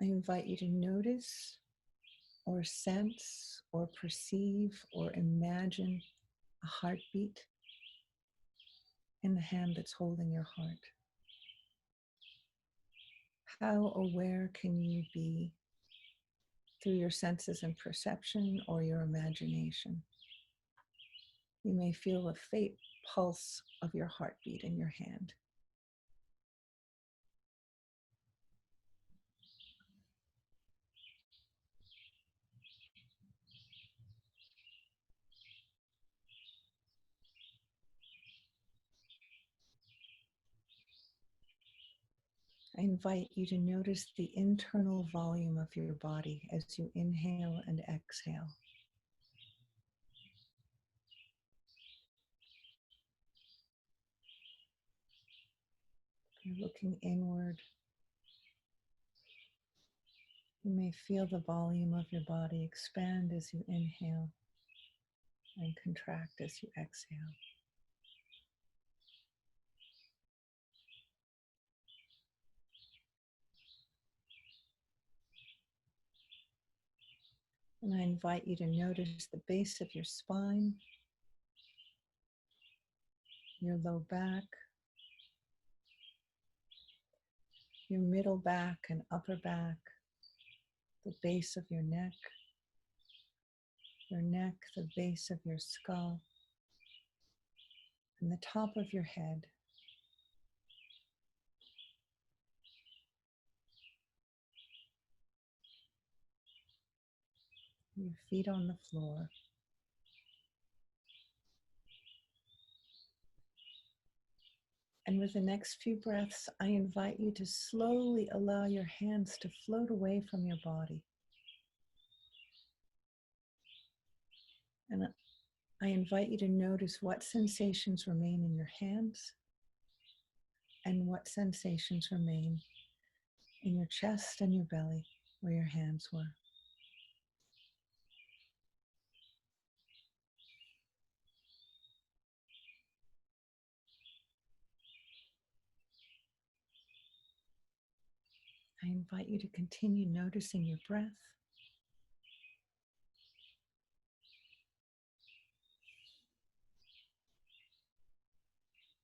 I invite you to notice or sense or perceive or imagine a heartbeat in the hand that's holding your heart. How aware can you be through your senses and perception or your imagination? You may feel a faint pulse of your heartbeat in your hand. I invite you to notice the internal volume of your body as you inhale and exhale. You're looking inward. You may feel the volume of your body expand as you inhale and contract as you exhale. And I invite you to notice the base of your spine, your low back, your middle back and upper back, the base of your neck, the base of your skull, and the top of your head. Your feet on the floor. And with the next few breaths, I invite you to slowly allow your hands to float away from your body. And I invite you to notice what sensations remain in your hands and what sensations remain in your chest and your belly where your hands were. I invite you to continue noticing your breath.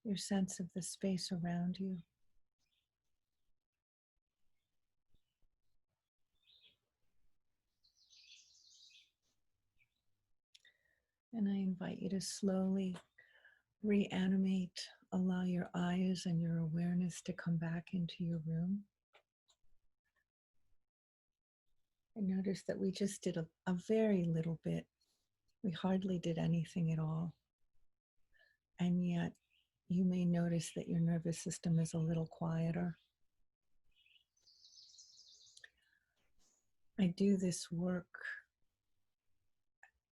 Your sense of the space around you. And I invite you to slowly reanimate, allow your eyes and your awareness to come back into your room. And notice that we just did a very little bit. We hardly did anything at all. And yet you may notice that your nervous system is a little quieter. I do this work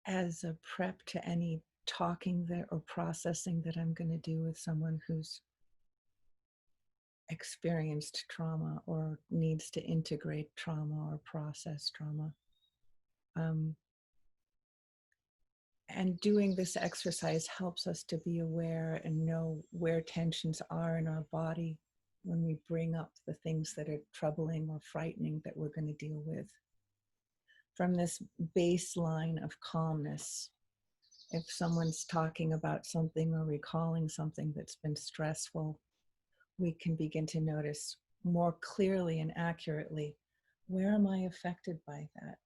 as a prep to any talking that or processing that I'm going to do with someone who's experienced trauma or needs to integrate trauma or process trauma. And doing this exercise helps us to be aware and know where tensions are in our body when we bring up the things that are troubling or frightening that we're going to deal with. From this baseline of calmness, if someone's talking about something or recalling something that's been stressful, we can begin to notice more clearly and accurately, where am I affected by that?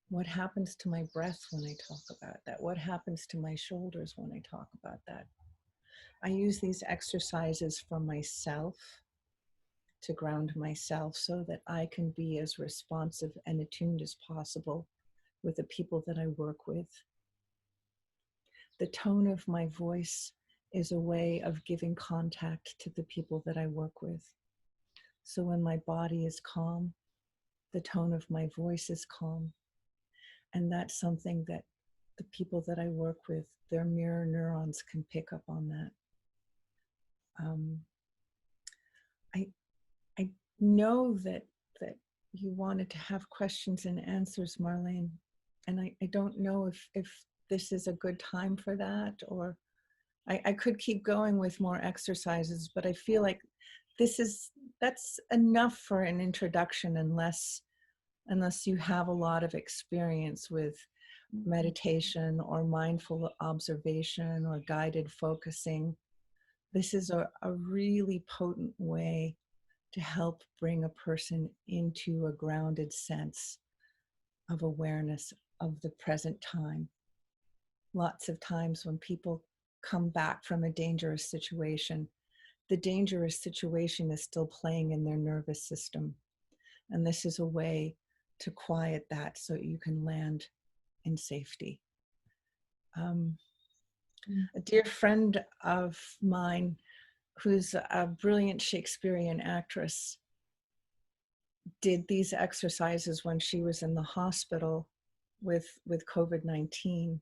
What happens to my breath when I talk about that? What happens to my shoulders when I talk about that? I use these exercises for myself to ground myself so that I can be as responsive and attuned as possible with the people that I work with. The tone of my voice is a way of giving contact to the people that I work with. So when my body is calm, the tone of my voice is calm. And that's something that the people that I work with, their mirror neurons can pick up on that. I know that you wanted to have questions and answers, Marlene, and I don't know if this is a good time for that, or I could keep going with more exercises, but I feel like that's enough for an introduction, unless you have a lot of experience with meditation or mindful observation or guided focusing. This is a really potent way to help bring a person into a grounded sense of awareness of the present time. Lots of times when people come back from a dangerous situation, the dangerous situation is still playing in their nervous system. And this is a way to quiet that so you can land in safety. A dear friend of mine, who's a brilliant Shakespearean actress, did these exercises when she was in the hospital with COVID-19.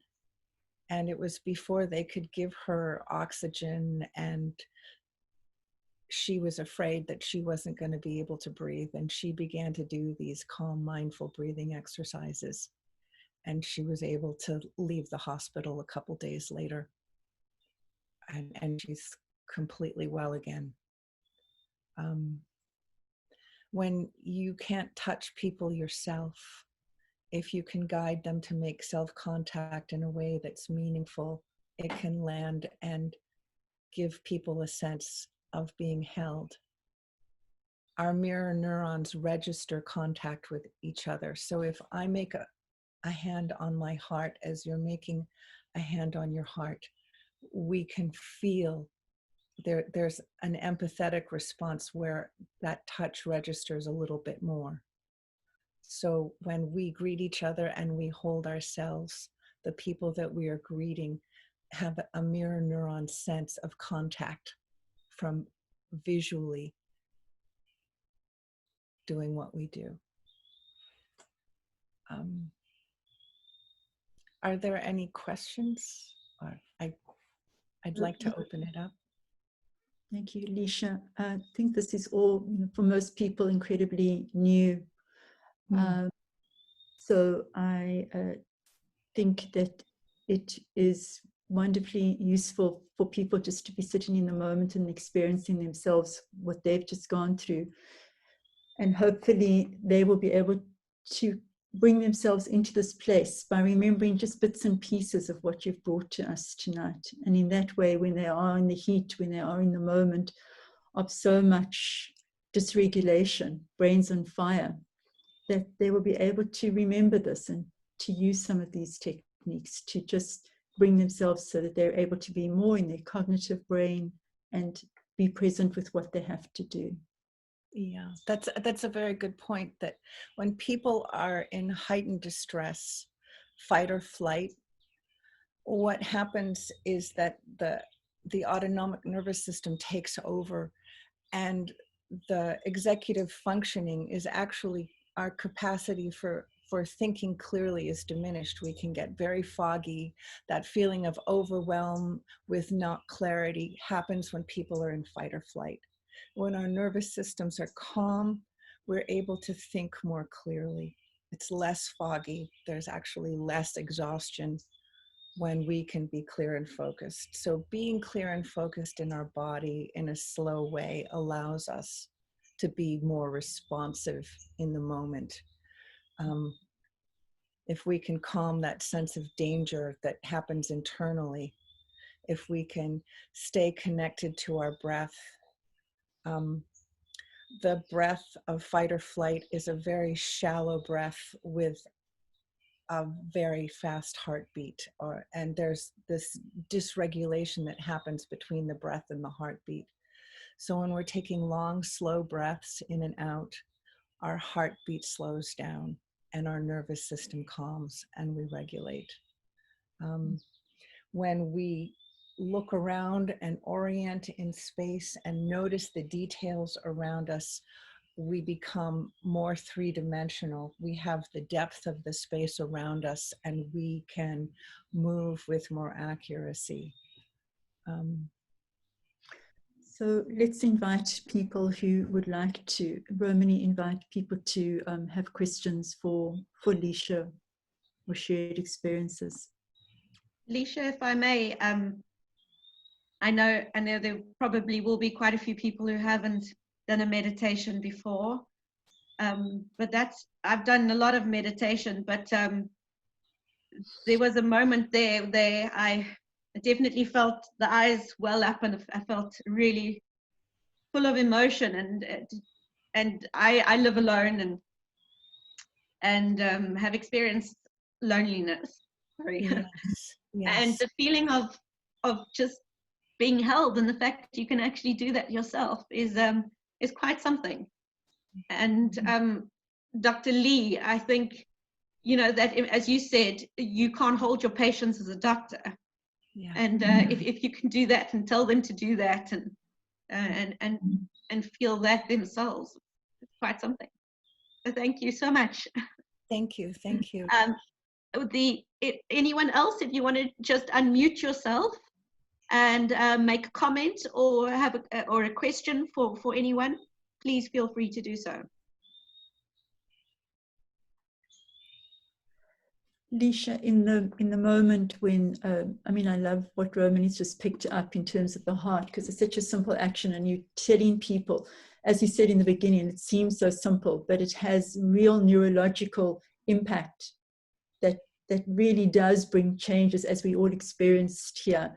And it was before they could give her oxygen, and she was afraid that she wasn't going to be able to breathe. And she began to do these calm, mindful breathing exercises. And she was able to leave the hospital a couple days later. And she's completely well again. When you can't touch people yourself, if you can guide them to make self-contact in a way that's meaningful, it can land and give people a sense of being held. Our mirror neurons register contact with each other. So if I make a hand on my heart as you're making a hand on your heart, we can feel there's an empathetic response where that touch registers a little bit more. So when we greet each other and we hold ourselves, the people that we are greeting have a mirror neuron sense of contact from visually doing what we do. Are there any questions? Or I'd like to open it up. Thank you, Leisha. I think this is all, for most people, incredibly new. So I think that it is wonderfully useful for people just to be sitting in the moment and experiencing themselves what they've just gone through. And hopefully they will be able to bring themselves into this place by remembering just bits and pieces of what you've brought to us tonight. And in that way, when they are in the heat, when they are in the moment of so much dysregulation, brains on fire, that they will be able to remember this and to use some of these techniques to just bring themselves so that they're able to be more in their cognitive brain and be present with what they have to do. Yeah, that's a very good point, that when people are in heightened distress, fight or flight, what happens is that the autonomic nervous system takes over, and the executive functioning is actually, our capacity for thinking clearly is diminished. We can get very foggy. That feeling of overwhelm with not clarity happens when people are in fight or flight. When our nervous systems are calm, we're able to think more clearly. It's less foggy. There's actually less exhaustion when we can be clear and focused. So being clear and focused in our body in a slow way allows us to be more responsive in the moment. If we can calm that sense of danger that happens internally, if we can stay connected to our breath, the breath of fight or flight is a very shallow breath with a very fast heartbeat, and there's this dysregulation that happens between the breath and the heartbeat. So when we're taking long, slow breaths in and out, our heartbeat slows down and our nervous system calms and we regulate. When we look around and orient in space and notice the details around us, we become more three-dimensional. We have the depth of the space around us, and we can move with more accuracy. So let's invite people who would like to, Romany, invite people to have questions for Leisha or shared experiences. Leisha, if I may, I know there probably will be quite a few people who haven't done a meditation before, but I've done a lot of meditation, but there was a moment there I definitely felt the eyes well up, and I felt really full of emotion, and I live alone and have experienced loneliness. Sorry. Yes, yes. And the feeling of just being held, and the fact that you can actually do that yourself is quite something. And Dr. Lee, I think, you know, that as you said, you can't hold your patients as a doctor. Yeah. And if you can do that and tell them to do that and feel that themselves, it's quite something. So thank you so much. Thank you. Thank you. Anyone else, if you want to just unmute yourself and make a comment or have a question for anyone, please feel free to do so. Leisha, in the moment when, I mean, I love what Romany's just picked up in terms of the heart, because it's such a simple action, and you're telling people, as you said in the beginning, it seems so simple, but it has real neurological impact that really does bring changes, as we all experienced here.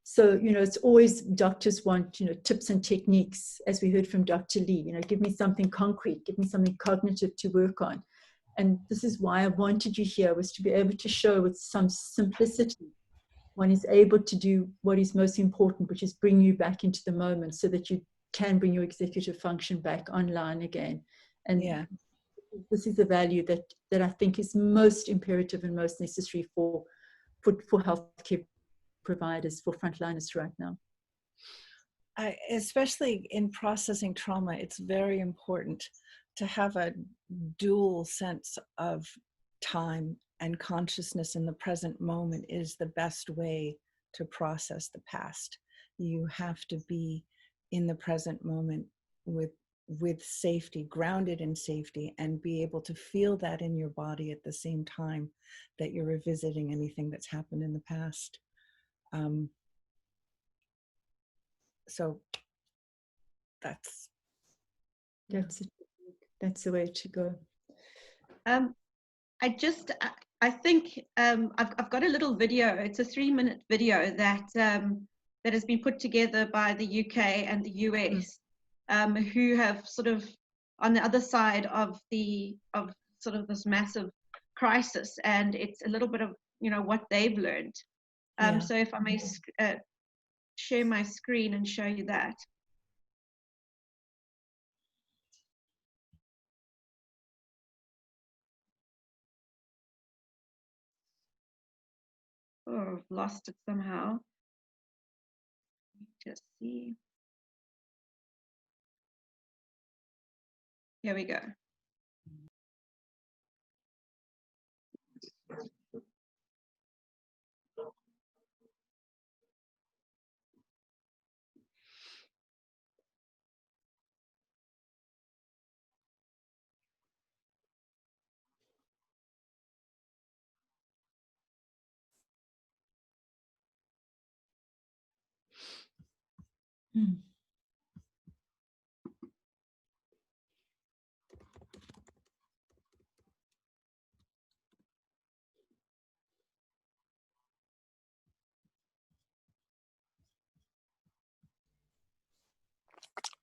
So, you know, it's always doctors want, you know, tips and techniques, as we heard from Dr. Lee, you know, give me something concrete, give me something cognitive to work on. And this is why I wanted you here, was to be able to show with some simplicity one is able to do what is most important, which is bring you back into the moment so that you can bring your executive function back online again. And yeah, this is the value that I think is most imperative and most necessary for healthcare providers, for frontliners right now. Especially in processing trauma, it's very important to have a dual sense of time and consciousness in the present moment is the best way to process the past. You have to be in the present moment with safety, grounded in safety, and be able to feel that in your body at the same time that you're revisiting anything that's happened in the past. So that's the way to go. I think I've got a little video. It's a 3-minute video that has been put together by the UK and the US, who have sort of on the other side of sort of this massive crisis, and it's a little bit of, you know, what they've learned. So if I may share my screen and show you that. Oh, I've lost it somehow. Just see. Here we go.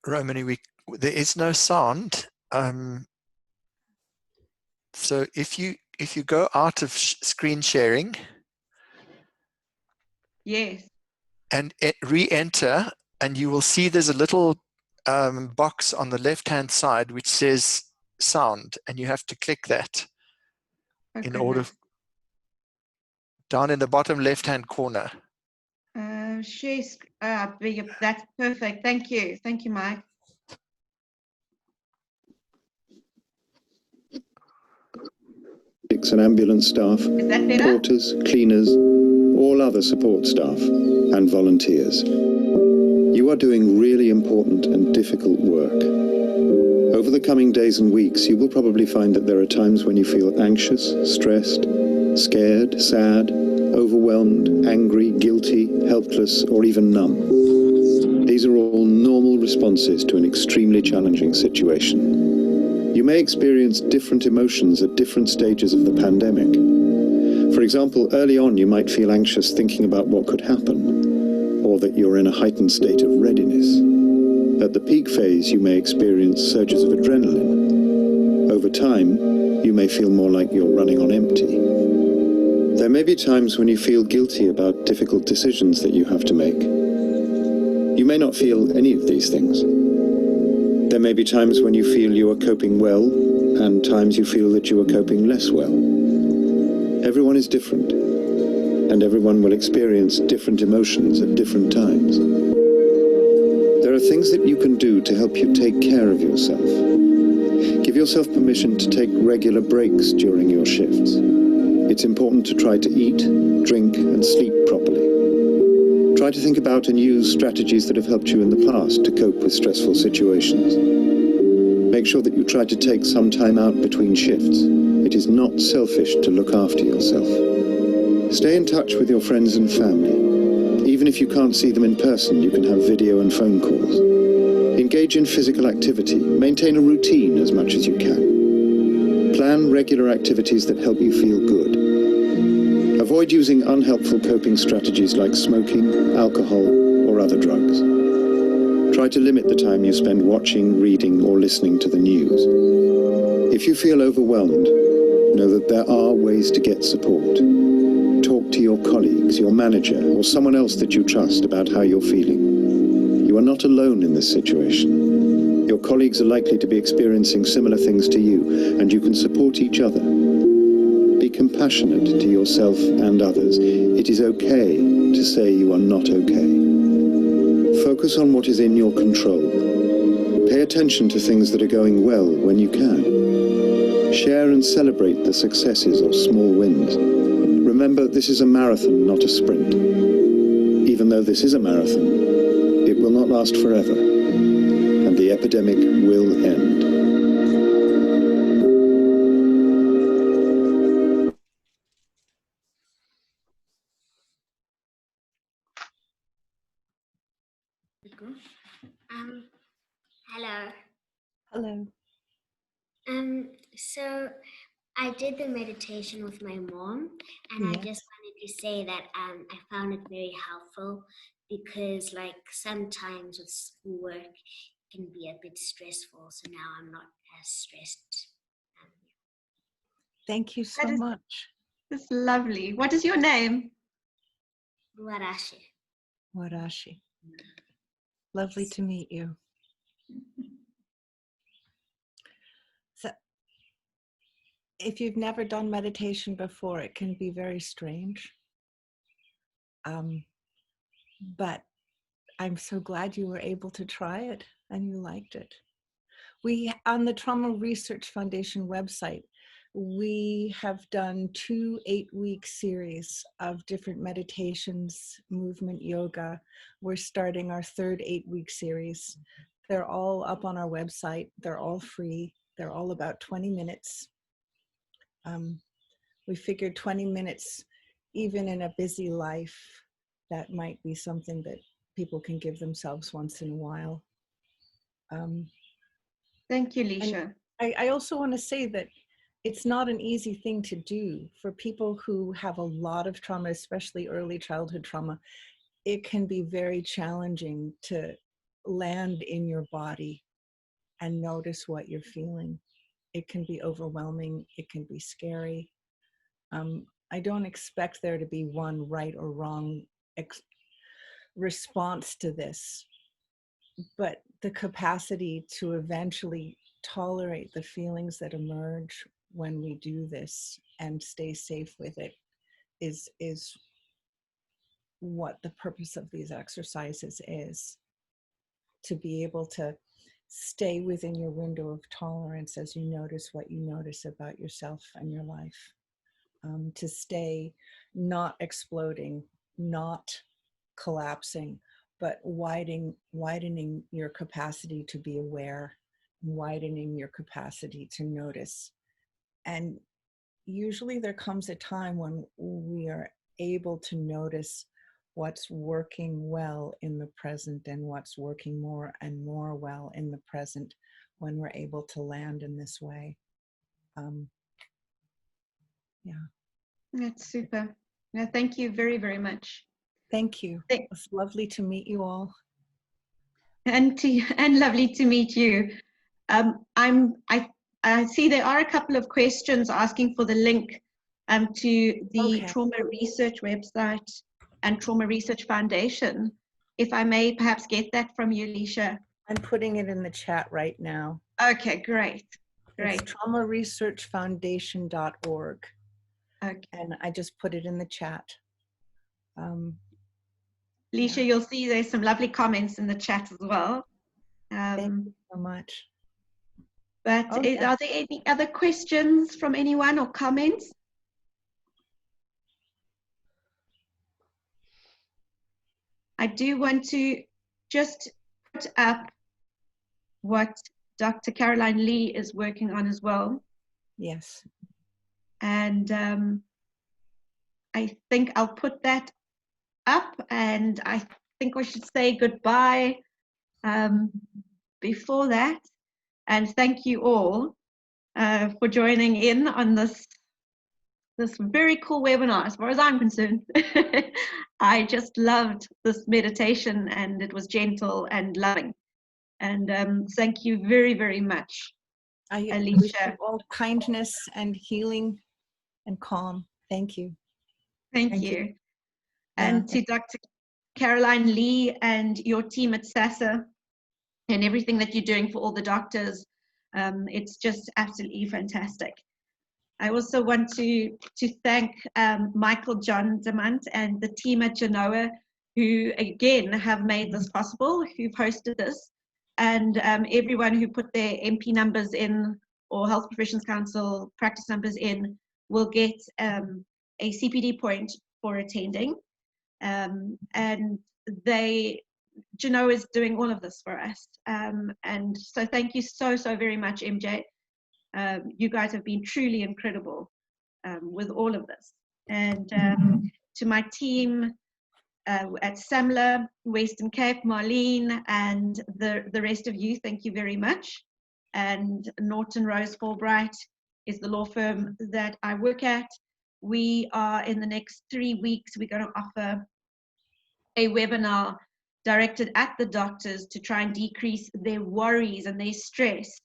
Romany, there is no sound. So if you go out of screen sharing, Yes, and re-enter, and you will see there's a little box on the left-hand side which says sound, and you have to click that in order. Down in the bottom left-hand corner. That's perfect. Thank you, Mike. paramedics and ambulance staff, Is that better? porters, cleaners, all other support staff, and volunteers. You are doing really important and difficult work. Over the coming days and weeks, you will probably find that there are times when you feel anxious, stressed, scared, sad, overwhelmed, angry, guilty, helpless, or even numb. These are all normal responses to an extremely challenging situation. You may experience different emotions at different stages of the pandemic. For example, early on you might feel anxious thinking about what could happen, or that you're in a heightened state of readiness. At the peak phase, you may experience surges of adrenaline. Over time, you may feel more like you're running on empty. There may be times when you feel guilty about difficult decisions that you have to make. You may not feel any of these things. There may be times when you feel you are coping well, and times you feel that you are coping less well. Everyone is different, and everyone will experience different emotions at different times. There are things that you can do to help you take care of yourself. Give yourself permission to take regular breaks during your shifts. It's important to try to eat, drink, and sleep properly. Try to think about and use strategies that have helped you in the past to cope with stressful situations. Make sure that you try to take some time out between shifts. It is not selfish to look after yourself. Stay in touch with your friends and family. Even if you can't see them in person, you can have video and phone calls. Engage in physical activity. Maintain a routine as much as you can. Plan regular activities that help you feel good. Avoid using unhelpful coping strategies like smoking, alcohol, or other drugs. Try to limit the time you spend watching, reading, or listening to the news. If you feel overwhelmed, know that there are ways to get support. Talk to your colleagues, your manager, or someone else that you trust about how you're feeling. You are not alone in this situation. Your colleagues are likely to be experiencing similar things to you, and you can support each other. Be compassionate to yourself and others. It is okay to say you are not okay. Focus on what is in your control. Pay attention to things that are going well when you can. Share and celebrate the successes or small wins. Remember, this is a marathon, not a sprint. Even though this is a marathon, it will not last forever, and the epidemic will end. Hello. Hello. So I did the meditation with my mom, and I just wanted to say that I found it very helpful because, like, sometimes with schoolwork it can be a bit stressful. So now I'm not as stressed. Thank you so much. That's lovely. What is your name? Warashi. Warashi. Lovely to meet you. So, if you've never done meditation before, it can be very strange. But I'm so glad you were able to try it and you liked it. We, on the Trauma Research Foundation website, we have done 2 8-week series of different meditations, movement yoga. We're starting our 3rd 8-week series. They're all up on our website. They're all free. They're all about 20 minutes. We figured 20 minutes, even in a busy life, that might be something that people can give themselves once in a while. Thank you, Leisha. I also want to say that it's not an easy thing to do for people who have a lot of trauma, especially early childhood trauma. It can be very challenging to land in your body and notice what you're feeling. It can be overwhelming. It can be scary. I don't expect there to be one right or wrong response to this, but the capacity to eventually tolerate the feelings that emerge when we do this and stay safe with it is what the purpose of these exercises is. To be able to stay within your window of tolerance as you notice what you notice about yourself and your life. to stay not exploding, not collapsing, but widening your capacity to be aware, widening your capacity to notice. And usually there comes a time when we are able to notice what's working well in the present and what's working more and more well in the present when we're able to land in this way. Yeah. That's super. Yeah, thank you very, very much. Thank you. It's lovely to meet you all. And lovely to meet you. I see there are a couple of questions asking for the link to the Trauma Research website and Trauma Research Foundation. If I may perhaps get that from you, Leisha. I'm putting it in the chat right now. Okay, great. Great. It's traumaresearchfoundation.org. Okay. And I just put it in the chat. Leisha, Yeah. you'll see there's some lovely comments in the chat as well. Thank you so much. But are there any other questions from anyone or comments? I do want to just put up what Dr. Caroline Lee is working on as well. Yes. And I think I'll put that up, and I think we should say goodbye before that. And thank you all for joining in on this very cool webinar, as far as I'm concerned. I just loved this meditation, and it was gentle and loving. And thank you very, very much, Alicia. Wish you all kindness and healing and calm. Thank you. Thank you. And to Dr. Caroline Lee and your team at SASA and everything that you're doing for all the doctors, it's just absolutely fantastic. I also want to thank Michael John Demant and the team at Genoa, who again have made this possible, who've hosted this, and everyone who put their MP numbers in or Health Professions Council practice numbers in will get a CPD point for attending. And Genoa is doing all of this for us. And so thank you so very much, MJ. You guys have been truly incredible with all of this. And to my team at SAMLA, Western Cape, Marlene, and the rest of you, thank you very much. And Norton Rose Fulbright is the law firm that I work at. We are, in the next 3 weeks, we're going to offer a webinar directed at the doctors to try and decrease their worries and their stress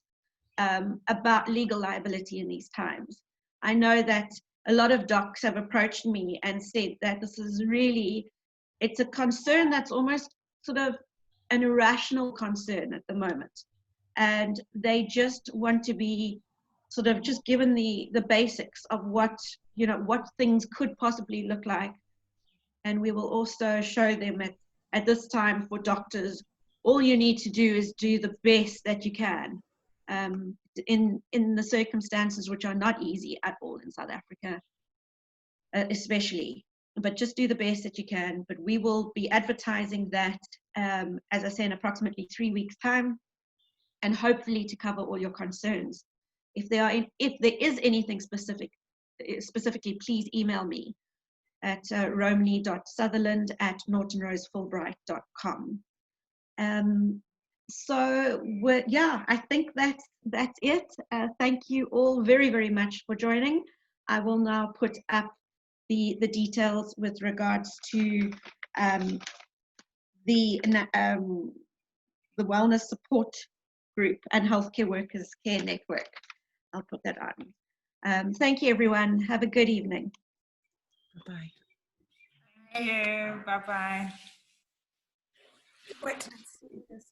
about legal liability in these times. I know that a lot of docs have approached me and said that this is really, it's a concern that's almost sort of an irrational concern at the moment. And they just want to be sort of just given the basics of what, you know, what things could possibly look like. And we will also show them at this time for doctors, all you need to do is do the best that you can in the circumstances which are not easy at all in South Africa, especially. But just do the best that you can. But we will be advertising that, as I say, in approximately 3 weeks' time, and hopefully to cover all your concerns. If there is anything specifically, please email me at romney.sutherland@nortonrosefulbright.com. So yeah, I think that's it. Thank you all very, very much for joining. I will now put up the details with regards to the Wellness Support Group and Healthcare Workers Care Network. I'll put that on. Thank you, everyone. Have a good evening. Bye. Thank you. Bye-bye. Wait, let's see this.